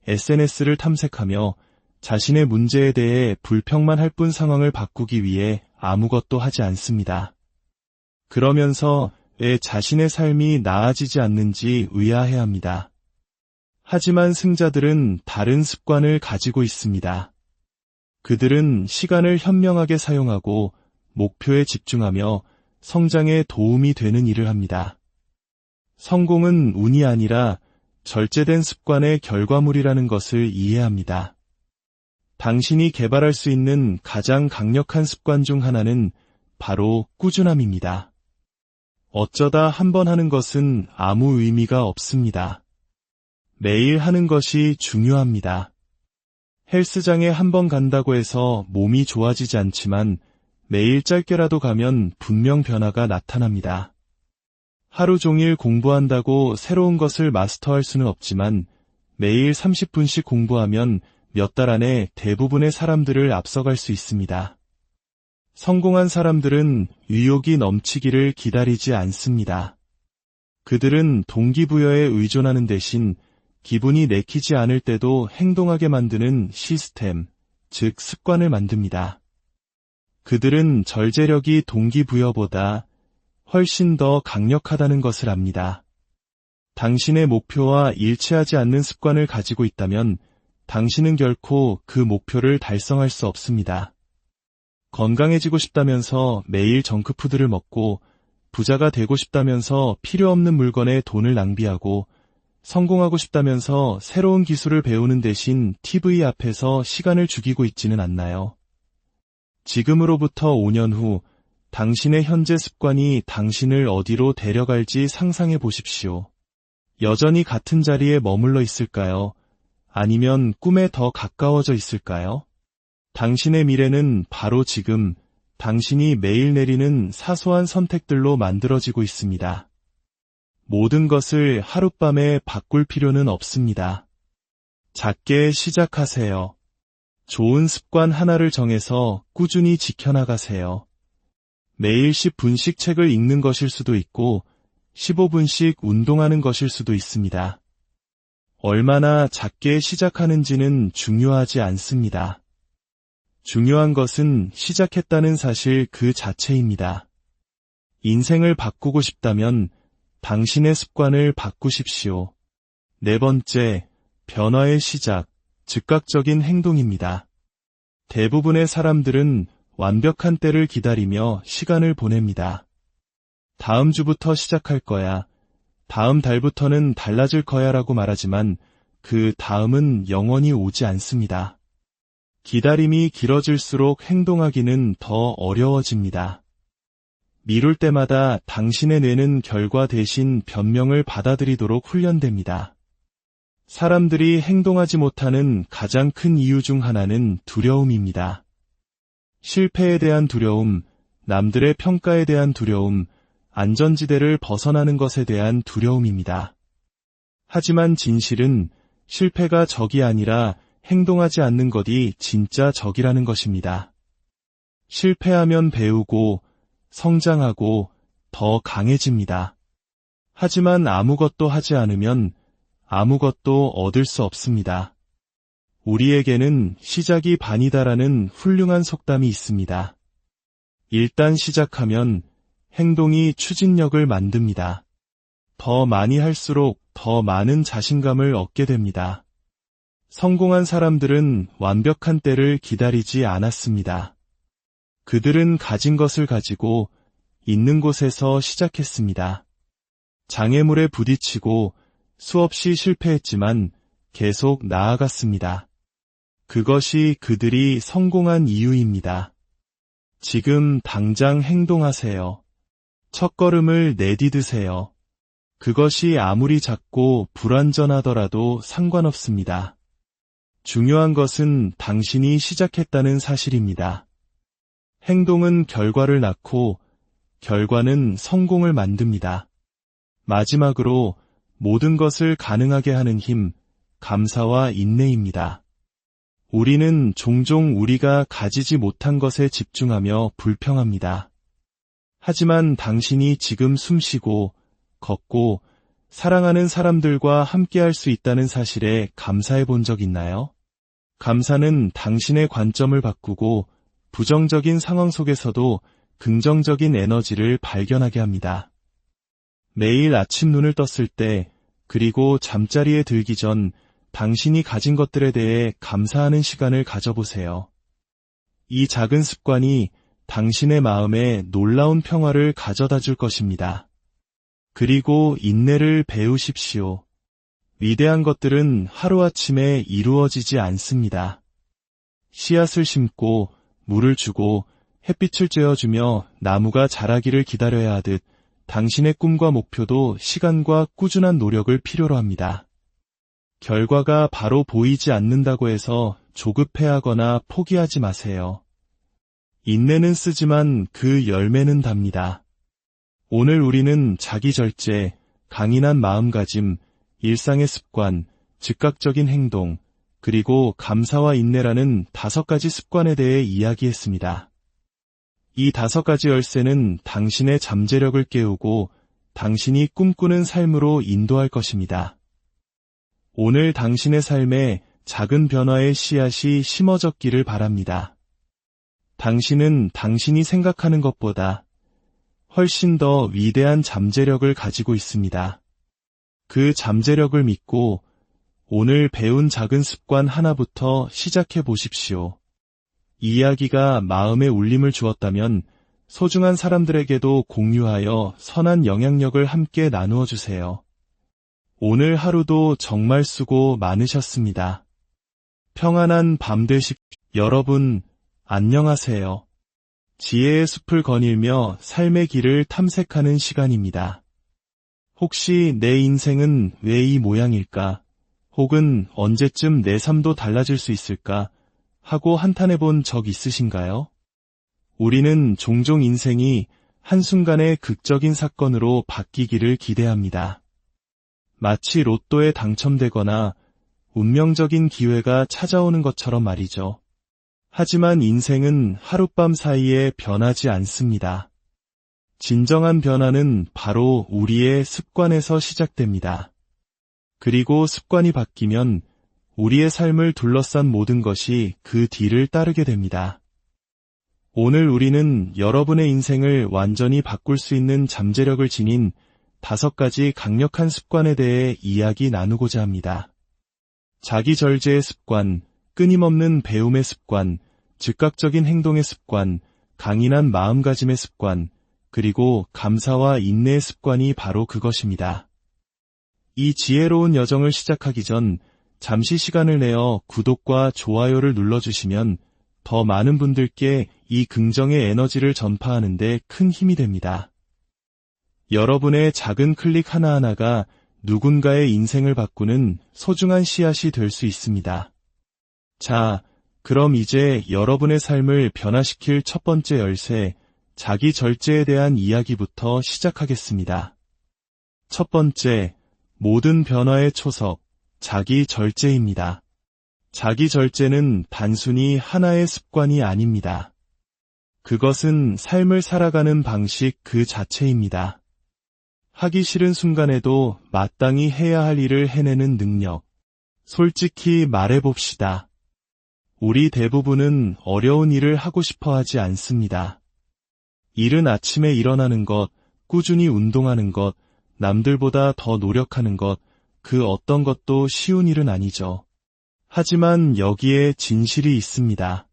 SNS를 탐색하며 자신의 문제에 대해 불평만 할 뿐 상황을 바꾸기 위해 아무것도 하지 않습니다. 그러면서 왜 자신의 삶이 나아지지 않는지 의아해합니다. 하지만 승자들은 다른 습관을 가지고 있습니다. 그들은 시간을 현명하게 사용하고 목표에 집중하며 성장에 도움이 되는 일을 합니다. 성공은 운이 아니라 절제된 습관의 결과물이라는 것을 이해합니다. 당신이 개발할 수 있는 가장 강력한 습관 중 하나는 바로 꾸준함입니다. 어쩌다 한 번 하는 것은 아무 의미가 없습니다. 매일 하는 것이 중요합니다. 헬스장에 한 번 간다고 해서 몸이 좋아지지 않지만 매일 짧게라도 가면 분명 변화가 나타납니다. 하루 종일 공부한다고 새로운 것을 마스터할 수는 없지만 매일 30분씩 공부하면 몇 달 안에 대부분의 사람들을 앞서갈 수 있습니다. 성공한 사람들은 의욕이 넘치기를 기다리지 않습니다. 그들은 동기부여에 의존하는 대신 기분이 내키지 않을 때도 행동하게 만드는 시스템, 즉 습관을 만듭니다. 그들은 절제력이 동기부여보다 훨씬 더 강력하다는 것을 압니다. 당신의 목표와 일치하지 않는 습관을 가지고 있다면 당신은 결코 그 목표를 달성할 수 없습니다. 건강해지고 싶다면서 매일 정크푸드를 먹고 부자가 되고 싶다면서 필요 없는 물건에 돈을 낭비하고 성공하고 싶다면서 새로운 기술을 배우는 대신 TV 앞에서 시간을 죽이고 있지는 않나요? 지금으로부터 5년 후 당신의 현재 습관이 당신을 어디로 데려갈지 상상해 보십시오. 여전히 같은 자리에 머물러 있을까요? 아니면 꿈에 더 가까워져 있을까요? 당신의 미래는 바로 지금 당신이 매일 내리는 사소한 선택들로 만들어지고 있습니다. 모든 것을 하룻밤에 바꿀 필요는 없습니다. 작게 시작하세요. 좋은 습관 하나를 정해서 꾸준히 지켜나가세요. 매일 10분씩 책을 읽는 것일 수도 있고 15분씩 운동하는 것일 수도 있습니다. 얼마나 작게 시작하는지는 중요하지 않습니다. 중요한 것은 시작했다는 사실 그 자체입니다. 인생을 바꾸고 싶다면 당신의 습관을 바꾸십시오. 네 번째, 변화의 시작, 즉각적인 행동입니다. 대부분의 사람들은 완벽한 때를 기다리며 시간을 보냅니다. 다음 주부터 시작할 거야. 다음 달부터는 달라질 거야 라고 말하지만 그 다음은 영원히 오지 않습니다. 기다림이 길어질수록 행동하기는 더 어려워집니다. 미룰 때마다 당신의 뇌는 결과 대신 변명을 받아들이도록 훈련됩니다. 사람들이 행동하지 못하는 가장 큰 이유 중 하나는 두려움입니다. 실패에 대한 두려움, 남들의 평가에 대한 두려움, 안전지대를 벗어나는 것에 대한 두려움입니다. 하지만 진실은 실패가 적이 아니라 행동하지 않는 것이 진짜 적이라는 것입니다. 실패하면 배우고 성장하고 더 강해집니다. 하지만 아무것도 하지 않으면 아무것도 얻을 수 없습니다. 우리에게는 시작이 반이다라는 훌륭한 속담이 있습니다. 일단 시작하면 행동이 추진력을 만듭니다. 더 많이 할수록 더 많은 자신감을 얻게 됩니다. 성공한 사람들은 완벽한 때를 기다리지 않았습니다. 그들은 가진 것을 가지고 있는 곳에서 시작했습니다. 장애물에 부딪히고 수없이 실패했지만 계속 나아갔습니다. 그것이 그들이 성공한 이유입니다. 지금 당장 행동하세요. 첫걸음을 내디드세요. 그것이 아무리 작고 불완전하더라도 상관없습니다. 중요한 것은 당신이 시작했다는 사실입니다. 행동은 결과를 낳고 결과는 성공을 만듭니다. 마지막으로 모든 것을 가능하게 하는 힘, 감사와 인내입니다. 우리는 종종 우리가 가지지 못한 것에 집중하며 불평합니다. 하지만 당신이 지금 숨쉬고 걷고 사랑하는 사람들과 함께할 수 있다는 사실에 감사해 본 적 있나요? 감사는 당신의 관점을 바꾸고 부정적인 상황 속에서도 긍정적인 에너지를 발견하게 합니다. 매일 아침 눈을 떴을 때 그리고 잠자리에 들기 전 당신이 가진 것들에 대해 감사하는 시간을 가져보세요. 이 작은 습관이 당신의 마음에 놀라운 평화를 가져다 줄 것입니다. 그리고 인내를 배우십시오. 위대한 것들은 하루아침에 이루어지지 않습니다. 씨앗을 심고 물을 주고 햇빛을 쬐어주며 나무가 자라기를 기다려야 하듯 당신의 꿈과 목표도 시간과 꾸준한 노력을 필요로 합니다. 결과가 바로 보이지 않는다고 해서 조급해하거나 포기하지 마세요. 인내는 쓰지만 그 열매는 답니다. 오늘 우리는 자기 절제, 강인한 마음가짐, 일상의 습관, 즉각적인 행동, 그리고 감사와 인내라는 5가지 습관에 대해 이야기했습니다. 이 5가지 열쇠는 당신의 잠재력을 깨우고 당신이 꿈꾸는 삶으로 인도할 것입니다. 오늘 당신의 삶에 작은 변화의 씨앗이 심어졌기를 바랍니다. 당신은 당신이 생각하는 것보다 훨씬 더 위대한 잠재력을 가지고 있습니다. 그 잠재력을 믿고 오늘 배운 작은 습관 하나부터 시작해 보십시오. 이 이야기가 마음에 울림을 주었다면 소중한 사람들에게도 공유하여 선한 영향력을 함께 나누어 주세요. 오늘 하루도 정말 수고 많으셨습니다. 평안한 밤 되십시오. 여러분, 안녕하세요. 지혜의 숲을 거닐며 삶의 길을 탐색하는 시간입니다. 혹시 내 인생은 왜 이 모양일까? 혹은 언제쯤 내 삶도 달라질 수 있을까? 하고 한탄해 본 적 있으신가요? 우리는 종종 인생이 한순간의 극적인 사건으로 바뀌기를 기대합니다. 마치 로또에 당첨되거나 운명적인 기회가 찾아오는 것처럼 말이죠. 하지만 인생은 하룻밤 사이에 변하지 않습니다. 진정한 변화는 바로 우리의 습관에서 시작됩니다. 그리고 습관이 바뀌면 우리의 삶을 둘러싼 모든 것이 그 뒤를 따르게 됩니다. 오늘 우리는 여러분의 인생을 완전히 바꿀 수 있는 잠재력을 지닌 5가지 강력한 습관에 대해 이야기 나누고자 합니다. 자기 절제의 습관, 끊임없는 배움의 습관, 즉각적인 행동의 습관, 강인한 마음가짐의 습관, 그리고 감사와 인내의 습관이 바로 그것입니다. 이 지혜로운 여정을 시작하기 전 잠시 시간을 내어 구독과 좋아요를 눌러주시면 더 많은 분들께 이 긍정의 에너지를 전파하는 데 큰 힘이 됩니다. 여러분의 작은 클릭 하나하나가 누군가의 인생을 바꾸는 소중한 씨앗이 될 수 있습니다. 자, 그럼 이제 여러분의 삶을 변화시킬 첫 번째 열쇠, 자기 절제에 대한 이야기부터 시작하겠습니다. 첫 번째, 모든 변화의 초석, 자기 절제입니다. 자기 절제는 단순히 하나의 습관이 아닙니다. 그것은 삶을 살아가는 방식 그 자체입니다. 하기 싫은 순간에도 마땅히 해야 할 일을 해내는 능력. 솔직히 말해봅시다. 우리 대부분은 어려운 일을 하고 싶어 하지 않습니다. 이른 아침에 일어나는 것, 꾸준히 운동하는 것, 남들보다 더 노력하는 것, 그 어떤 것도 쉬운 일은 아니죠. 하지만 여기에 진실이 있습니다.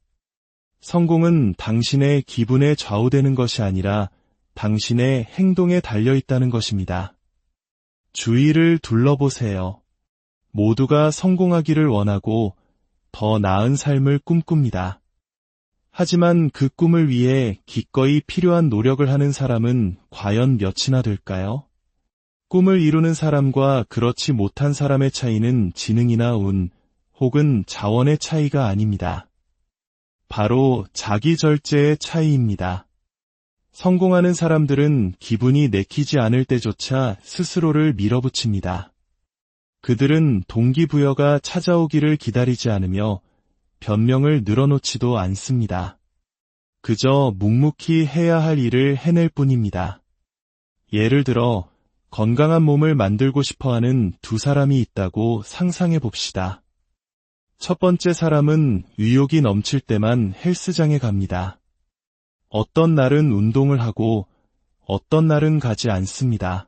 성공은 당신의 기분에 좌우되는 것이 아니라 당신의 행동에 달려있다는 것입니다. 주위를 둘러보세요. 모두가 성공하기를 원하고 더 나은 삶을 꿈꿉니다. 하지만 그 꿈을 위해 기꺼이 필요한 노력을 하는 사람은 과연 몇이나 될까요? 꿈을 이루는 사람과 그렇지 못한 사람의 차이는 지능이나 운, 혹은 자원의 차이가 아닙니다. 바로 자기 절제의 차이입니다. 성공하는 사람들은 기분이 내키지 않을 때조차 스스로를 밀어붙입니다. 그들은 동기부여가 찾아오기를 기다리지 않으며 변명을 늘어놓지도 않습니다. 그저 묵묵히 해야 할 일을 해낼 뿐입니다. 예를 들어 건강한 몸을 만들고 싶어하는 두 사람이 있다고 상상해 봅시다. 첫 번째 사람은 의욕이 넘칠 때만 헬스장에 갑니다. 어떤 날은 운동을 하고 어떤 날은 가지 않습니다.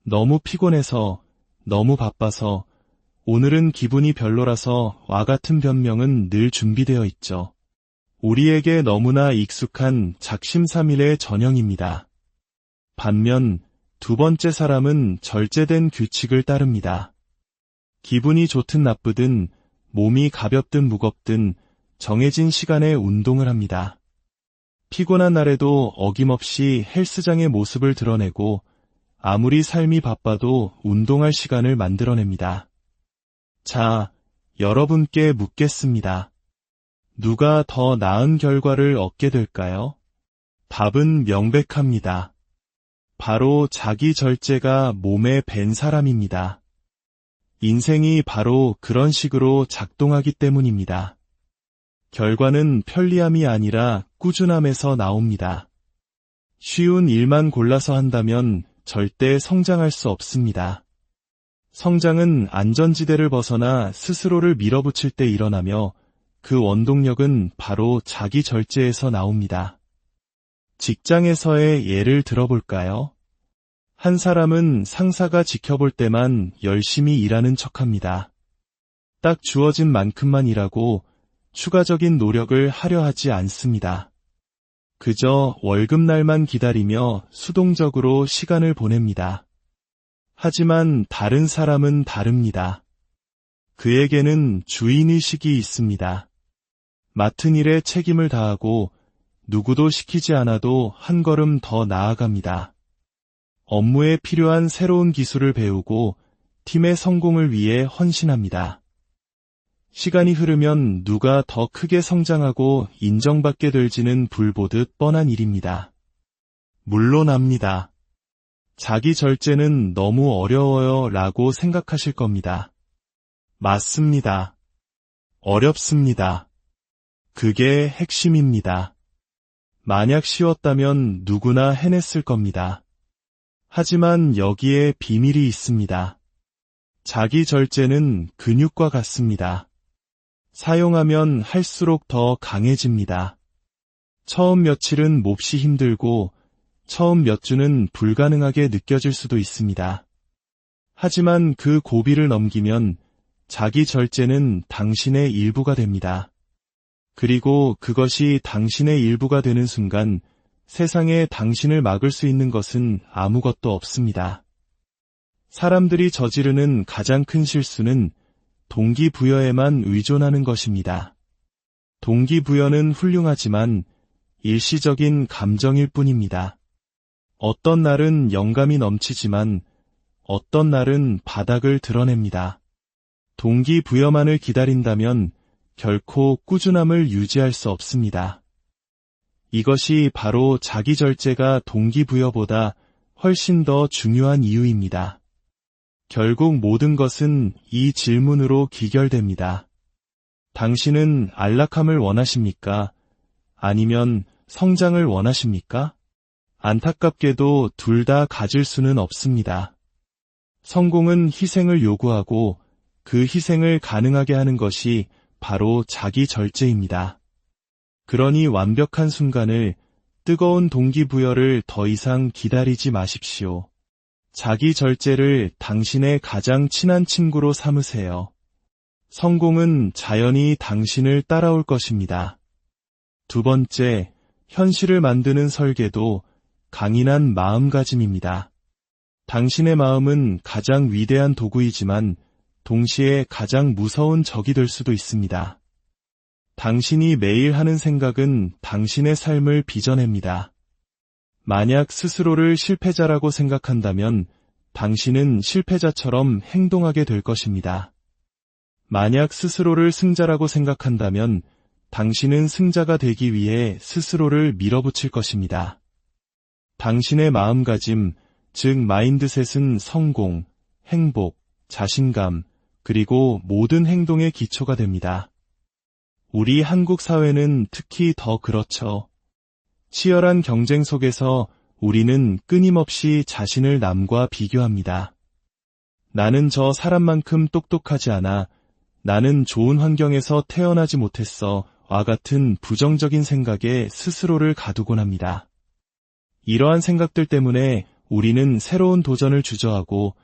너무 피곤해서, 너무 바빠서, 오늘은 기분이 별로라서 와 같은 변명은 늘 준비되어 있죠. 우리에게 너무나 익숙한 작심삼일의 전형입니다. 반면 두 번째 사람은 절제된 규칙을 따릅니다. 기분이 좋든 나쁘든, 몸이 가볍든 무겁든 정해진 시간에 운동을 합니다. 피곤한 날에도 어김없이 헬스장의 모습을 드러내고 아무리 삶이 바빠도 운동할 시간을 만들어냅니다. 자, 여러분께 묻겠습니다. 누가 더 나은 결과를 얻게 될까요? 답은 명백합니다. 바로 자기 절제가 몸에 밴 사람입니다. 인생이 바로 그런 식으로 작동하기 때문입니다. 결과는 편리함이 아니라 꾸준함에서 나옵니다. 쉬운 일만 골라서 한다면 절대 성장할 수 없습니다. 성장은 안전지대를 벗어나 스스로를 밀어붙일 때 일어나며 그 원동력은 바로 자기 절제에서 나옵니다. 직장에서의 예를 들어볼까요? 한 사람은 상사가 지켜볼 때만 열심히 일하는 척합니다. 딱 주어진 만큼만 일하고 추가적인 노력을 하려 하지 않습니다. 그저 월급날만 기다리며 수동적으로 시간을 보냅니다. 하지만 다른 사람은 다릅니다. 그에게는 주인의식이 있습니다. 맡은 일에 책임을 다하고 누구도 시키지 않아도 한 걸음 더 나아갑니다. 업무에 필요한 새로운 기술을 배우고 팀의 성공을 위해 헌신합니다. 시간이 흐르면 누가 더 크게 성장하고 인정받게 될지는 불보듯 뻔한 일입니다. 물론합니다. 자기 절제는 너무 어려워요 라고 생각하실 겁니다. 맞습니다. 어렵습니다. 그게 핵심입니다. 만약 쉬웠다면 누구나 해냈을 겁니다. 하지만 여기에 비밀이 있습니다. 자기 절제는 근육과 같습니다. 사용하면 할수록 더 강해집니다. 처음 며칠은 몹시 힘들고 처음 몇 주는 불가능하게 느껴질 수도 있습니다. 하지만 그 고비를 넘기면 자기 절제는 당신의 일부가 됩니다. 그리고 그것이 당신의 일부가 되는 순간 세상에 당신을 막을 수 있는 것은 아무것도 없습니다. 사람들이 저지르는 가장 큰 실수는 동기부여에만 의존하는 것입니다. 동기부여는 훌륭하지만 일시적인 감정일 뿐입니다. 어떤 날은 영감이 넘치지만 어떤 날은 바닥을 드러냅니다. 동기부여만을 기다린다면 결코 꾸준함을 유지할 수 없습니다. 이것이 바로 자기 절제가 동기부여보다 훨씬 더 중요한 이유입니다. 결국 모든 것은 이 질문으로 귀결됩니다. 당신은 안락함을 원하십니까? 아니면 성장을 원하십니까? 안타깝게도 둘 다 가질 수는 없습니다. 성공은 희생을 요구하고 그 희생을 가능하게 하는 것이 바로 자기 절제입니다. 그러니 완벽한 순간을, 뜨거운 동기부여를 더 이상 기다리지 마십시오. 자기 절제를 당신의 가장 친한 친구로 삼으세요. 성공은 자연히 당신을 따라올 것입니다. 두 번째, 현실을 만드는 설계도 강인한 마음가짐입니다. 당신의 마음은 가장 위대한 도구이지만 동시에 가장 무서운 적이 될 수도 있습니다. 당신이 매일 하는 생각은 당신의 삶을 빚어냅니다. 만약 스스로를 실패자라고 생각한다면 당신은 실패자처럼 행동하게 될 것입니다. 만약 스스로를 승자라고 생각한다면 당신은 승자가 되기 위해 스스로를 밀어붙일 것입니다. 당신의 마음가짐, 즉 마인드셋은 성공, 행복, 자신감, 그리고 모든 행동의 기초가 됩니다. 우리 한국 사회는 특히 더 그렇죠. 치열한 경쟁 속에서 우리는 끊임없이 자신을 남과 비교합니다. 나는 저 사람만큼 똑똑하지 않아, 나는 좋은 환경에서 태어나지 못했어, 와 같은 부정적인 생각에 스스로를 가두곤 합니다. 이러한 생각들 때문에 우리는 새로운 도전을 주저하고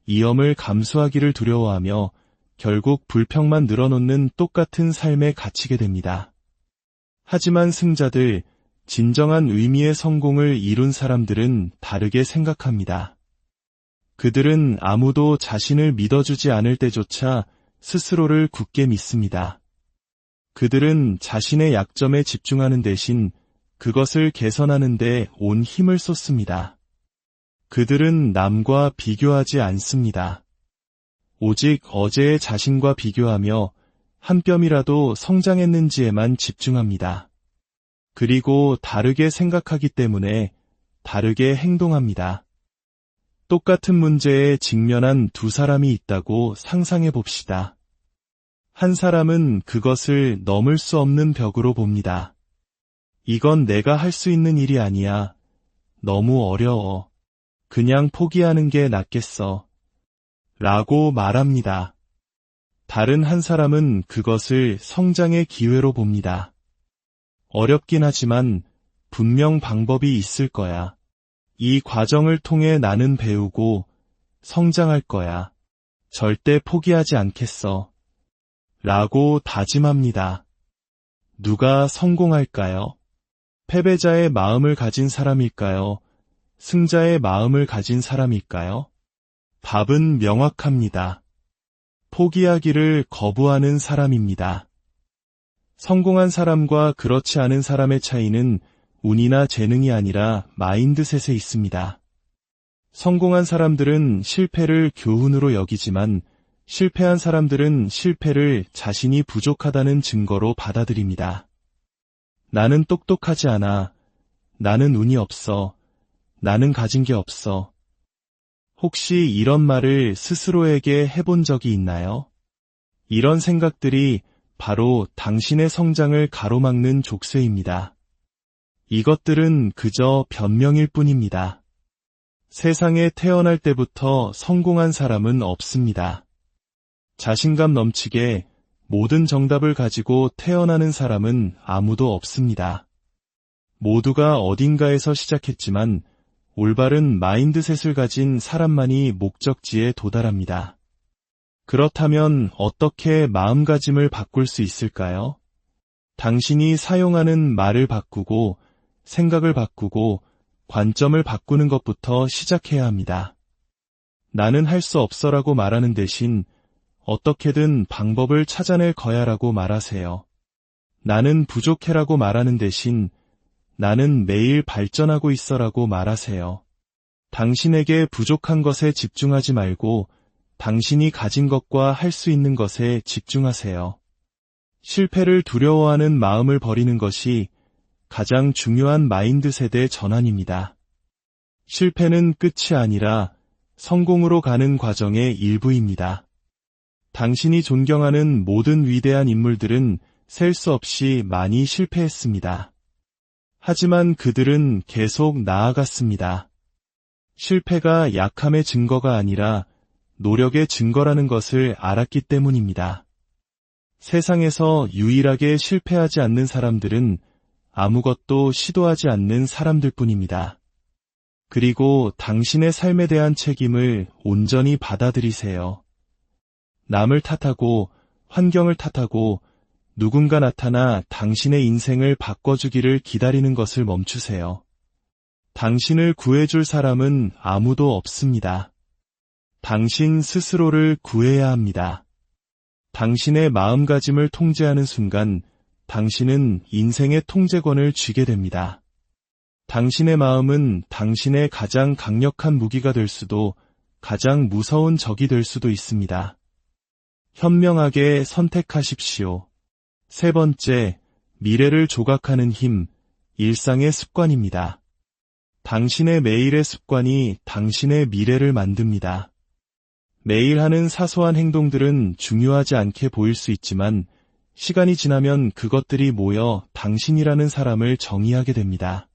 위험을 감수하기를 두려워하며 결국 불평만 늘어놓는 똑같은 삶에 갇히게 됩니다. 하지만 승자들, 진정한 의미의 성공을 이룬 사람들은 다르게 생각합니다. 그들은 아무도 자신을 믿어주지 않을 때조차 스스로를 굳게 믿습니다. 그들은 자신의 약점에 집중하는 대신 그것을 개선하는 데 온 힘을 쏟습니다. 그들은 남과 비교하지 않습니다. 오직 어제의 자신과 비교하며 한 뼘이라도 성장했는지에만 집중합니다. 그리고 다르게 생각하기 때문에 다르게 행동합니다. 똑같은 문제에 직면한 두 사람이 있다고 상상해 봅시다. 한 사람은 그것을 넘을 수 없는 벽으로 봅니다. 이건 내가 할 수 있는 일이 아니야. 너무 어려워. 그냥 포기하는 게 낫겠어. 라고 말합니다. 다른 한 사람은 그것을 성장의 기회로 봅니다. 어렵긴 하지만 분명 방법이 있을 거야. 이 과정을 통해 나는 배우고 성장할 거야. 절대 포기하지 않겠어. 라고 다짐합니다. 누가 성공할까요? 패배자의 마음을 가진 사람일까요? 승자의 마음을 가진 사람일까요? 답은 명확합니다. 포기하기를 거부하는 사람입니다. 성공한 사람과 그렇지 않은 사람의 차이는 운이나 재능이 아니라 마인드셋에 있습니다. 성공한 사람들은 실패를 교훈으로 여기지만 실패한 사람들은 실패를 자신이 부족하다는 증거로 받아들입니다. 나는 똑똑하지 않아. 나는 운이 없어. 나는 가진 게 없어. 혹시 이런 말을 스스로에게 해본 적이 있나요? 이런 생각들이 바로 당신의 성장을 가로막는 족쇄입니다. 이것들은 그저 변명일 뿐입니다. 세상에 태어날 때부터 성공한 사람은 없습니다. 자신감 넘치게 모든 정답을 가지고 태어나는 사람은 아무도 없습니다. 모두가 어딘가에서 시작했지만 올바른 마인드셋을 가진 사람만이 목적지에 도달합니다. 그렇다면 어떻게 마음가짐을 바꿀 수 있을까요? 당신이 사용하는 말을 바꾸고 생각을 바꾸고 관점을 바꾸는 것부터 시작해야 합니다. 나는 할 수 없어라고 말하는 대신 어떻게든 방법을 찾아낼 거야라고 말하세요. 나는 부족해라고 말하는 대신 나는 매일 발전하고 있어라고 말하세요. 당신에게 부족한 것에 집중하지 말고 당신이 가진 것과 할 수 있는 것에 집중하세요. 실패를 두려워하는 마음을 버리는 것이 가장 중요한 마인드셋의 전환입니다. 실패는 끝이 아니라 성공으로 가는 과정의 일부입니다. 당신이 존경하는 모든 위대한 인물들은 셀 수 없이 많이 실패했습니다. 하지만 그들은 계속 나아갔습니다. 실패가 약함의 증거가 아니라 노력의 증거라는 것을 알았기 때문입니다. 세상에서 유일하게 실패하지 않는 사람들은 아무것도 시도하지 않는 사람들 뿐입니다. 그리고 당신의 삶에 대한 책임을 온전히 받아들이세요. 남을 탓하고 환경을 탓하고 누군가 나타나 당신의 인생을 바꿔주기를 기다리는 것을 멈추세요. 당신을 구해줄 사람은 아무도 없습니다. 당신 스스로를 구해야 합니다. 당신의 마음가짐을 통제하는 순간 당신은 인생의 통제권을 쥐게 됩니다. 당신의 마음은 당신의 가장 강력한 무기가 될 수도 가장 무서운 적이 될 수도 있습니다. 현명하게 선택하십시오. 세 번째, 미래를 조각하는 힘, 일상의 습관입니다. 당신의 매일의 습관이 당신의 미래를 만듭니다. 매일 하는 사소한 행동들은 중요하지 않게 보일 수 있지만 시간이 지나면 그것들이 모여 당신이라는 사람을 정의하게 됩니다.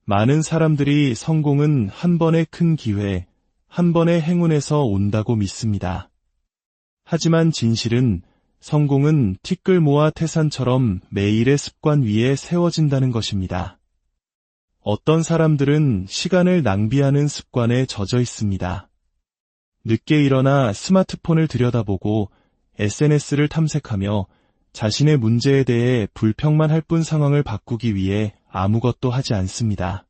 많은 사람들이 성공은 한 번의 큰 기회, 한 번의 행운에서 온다고 믿습니다. 하지만 진실은 성공은 티끌 모아 태산처럼 매일의 습관 위에 세워진다는 것입니다. 어떤 사람들은 시간을 낭비하는 습관에 젖어 있습니다. 늦게 일어나 스마트폰을 들여다보고 SNS를 탐색하며 자신의 문제에 대해 불평만 할 뿐 상황을 바꾸기 위해 아무것도 하지 않습니다.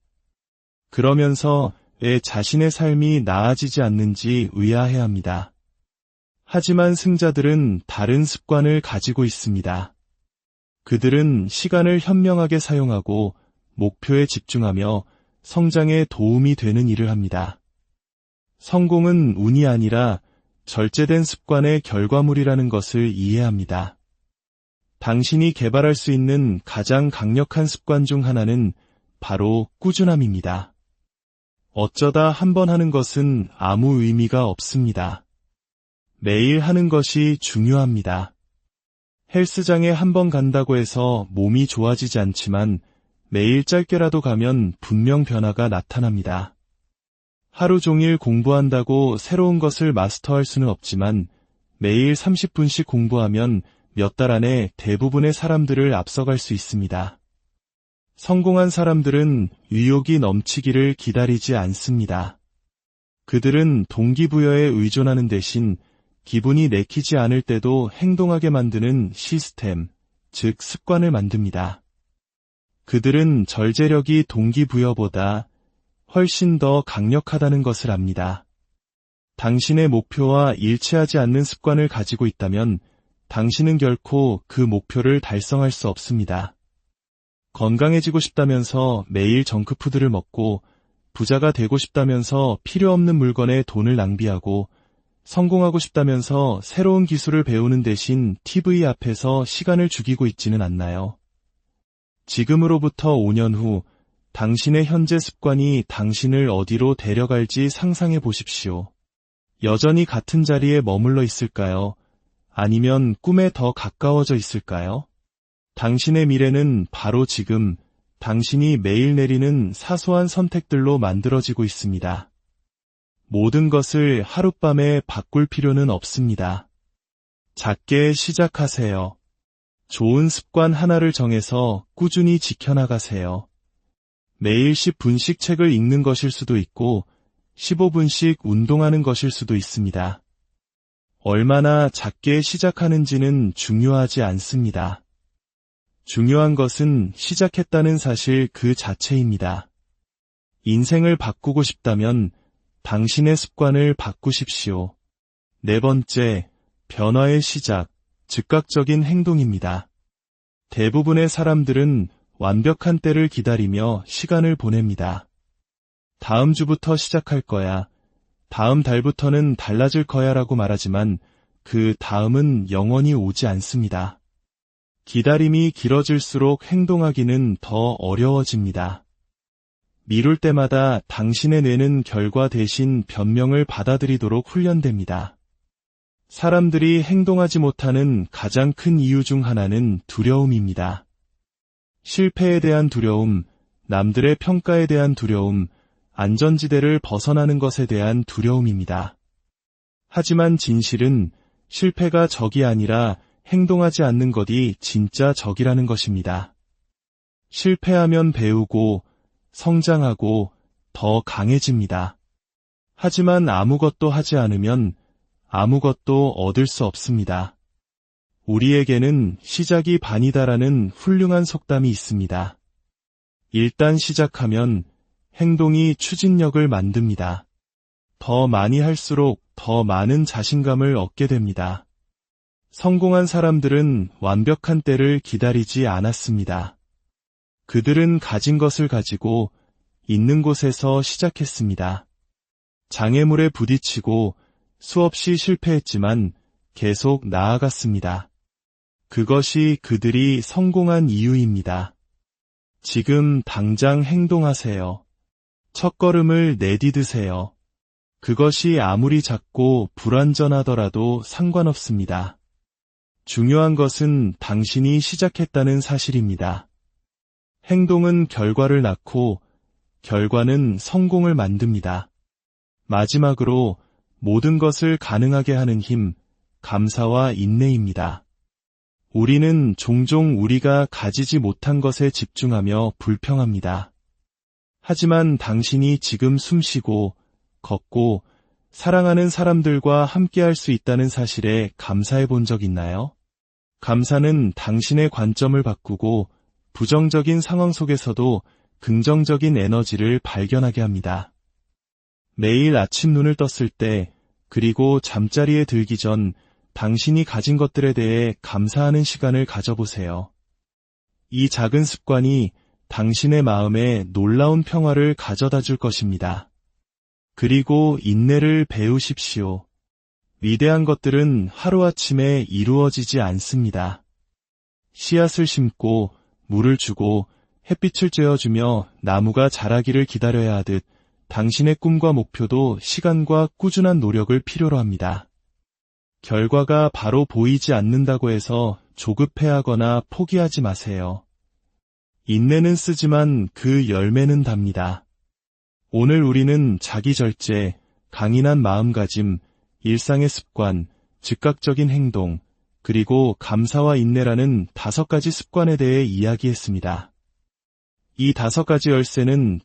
그러면서 왜 자신의 삶이 나아지지 않는지 의아해합니다. 하지만 승자들은 다른 습관을 가지고 있습니다. 그들은 시간을 현명하게 사용하고 목표에 집중하며 성장에 도움이 되는 일을 합니다. 성공은 운이 아니라 절제된 습관의 결과물이라는 것을 이해합니다. 당신이 개발할 수 있는 가장 강력한 습관 중 하나는 바로 꾸준함입니다. 어쩌다 한 번 하는 것은 아무 의미가 없습니다. 매일 하는 것이 중요합니다. 헬스장에 한 번 간다고 해서 몸이 좋아지지 않지만 매일 짧게라도 가면 분명 변화가 나타납니다. 하루 종일 공부한다고 새로운 것을 마스터할 수는 없지만 매일 30분씩 공부하면 몇 달 안에 대부분의 사람들을 앞서갈 수 있습니다. 성공한 사람들은 의욕이 넘치기를 기다리지 않습니다. 그들은 동기부여에 의존하는 대신 기분이 내키지 않을 때도 행동하게 만드는 시스템, 즉 습관을 만듭니다. 그들은 절제력이 동기부여보다 훨씬 더 강력하다는 것을 압니다. 당신의 목표와 일치하지 않는 습관을 가지고 있다면 당신은 결코 그 목표를 달성할 수 없습니다. 건강해지고 싶다면서 매일 정크푸드를 먹고 부자가 되고 싶다면서 필요 없는 물건에 돈을 낭비하고 성공하고 싶다면서 새로운 기술을 배우는 대신 TV 앞에서 시간을 죽이고 있지는 않나요? 지금으로부터 5년 후 당신의 현재 습관이 당신을 어디로 데려갈지 상상해 보십시오. 여전히 같은 자리에 머물러 있을까요? 아니면 꿈에 더 가까워져 있을까요? 당신의 미래는 바로 지금 당신이 매일 내리는 사소한 선택들로 만들어지고 있습니다. 모든 것을 하룻밤에 바꿀 필요는 없습니다. 작게 시작하세요. 좋은 습관 하나를 정해서 꾸준히 지켜나가세요. 매일 10분씩 책을 읽는 것일 수도 있고 15분씩 운동하는 것일 수도 있습니다. 얼마나 작게 시작하는지는 중요하지 않습니다. 중요한 것은 시작했다는 사실 그 자체입니다. 인생을 바꾸고 싶다면 당신의 습관을 바꾸십시오. 네 번째, 변화의 시작, 즉각적인 행동입니다. 대부분의 사람들은 완벽한 때를 기다리며 시간을 보냅니다. 다음 주부터 시작할 거야, 다음 달부터는 달라질 거야 라고 말하지만 그 다음은 영원히 오지 않습니다. 기다림이 길어질수록 행동하기는 더 어려워집니다. 미룰 때마다 당신의 뇌는 결과 대신 변명을 받아들이도록 훈련됩니다. 사람들이 행동하지 못하는 가장 큰 이유 중 하나는 두려움입니다. 실패에 대한 두려움, 남들의 평가에 대한 두려움, 안전지대를 벗어나는 것에 대한 두려움입니다. 하지만 진실은 실패가 적이 아니라 행동하지 않는 것이 진짜 적이라는 것입니다. 실패하면 배우고 성장하고 더 강해집니다. 하지만 아무것도 하지 않으면 아무것도 얻을 수 없습니다. 우리에게는 시작이 반이다라는 훌륭한 속담이 있습니다. 일단 시작하면 행동이 추진력을 만듭니다. 더 많이 할수록 더 많은 자신감을 얻게 됩니다. 성공한 사람들은 완벽한 때를 기다리지 않았습니다. 그들은 가진 것을 가지고 있는 곳에서 시작했습니다. 장애물에 부딪히고 수없이 실패했지만 계속 나아갔습니다. 그것이 그들이 성공한 이유입니다. 지금 당장 행동하세요. 첫걸음을 내디드세요. 그것이 아무리 작고 불완전하더라도 상관없습니다. 중요한 것은 당신이 시작했다는 사실입니다. 행동은 결과를 낳고 결과는 성공을 만듭니다. 마지막으로 모든 것을 가능하게 하는 힘, 감사와 인내입니다. 우리는 종종 우리가 가지지 못한 것에 집중하며 불평합니다. 하지만 당신이 지금 숨쉬고 걷고 사랑하는 사람들과 함께할 수 있다는 사실에 감사해 본 적 있나요? 감사는 당신의 관점을 바꾸고 부정적인 상황 속에서도 긍정적인 에너지를 발견하게 합니다. 매일 아침 눈을 떴을 때 그리고 잠자리에 들기 전 당신이 가진 것들에 대해 감사하는 시간을 가져보세요. 이 작은 습관이 당신의 마음에 놀라운 평화를 가져다 줄 것입니다. 그리고 인내를 배우십시오. 위대한 것들은 하루아침에 이루어지지 않습니다. 씨앗을 심고 물을 주고 햇빛을 쬐어주며 나무가 자라기를 기다려야 하듯 당신의 꿈과 목표도 시간과 꾸준한 노력을 필요로 합니다. 결과가 바로 보이지 않는다고 해서 조급해하거나 포기하지 마세요. 인내는 쓰지만 그 열매는 답니다. 오늘 우리는 자기 절제, 강인한 마음가짐, 일상의 습관, 즉각적인 행동, 그리고 감사와 인내라는 5가지 습관에 대해 이야기했습니다. 이 5가지 열쇠는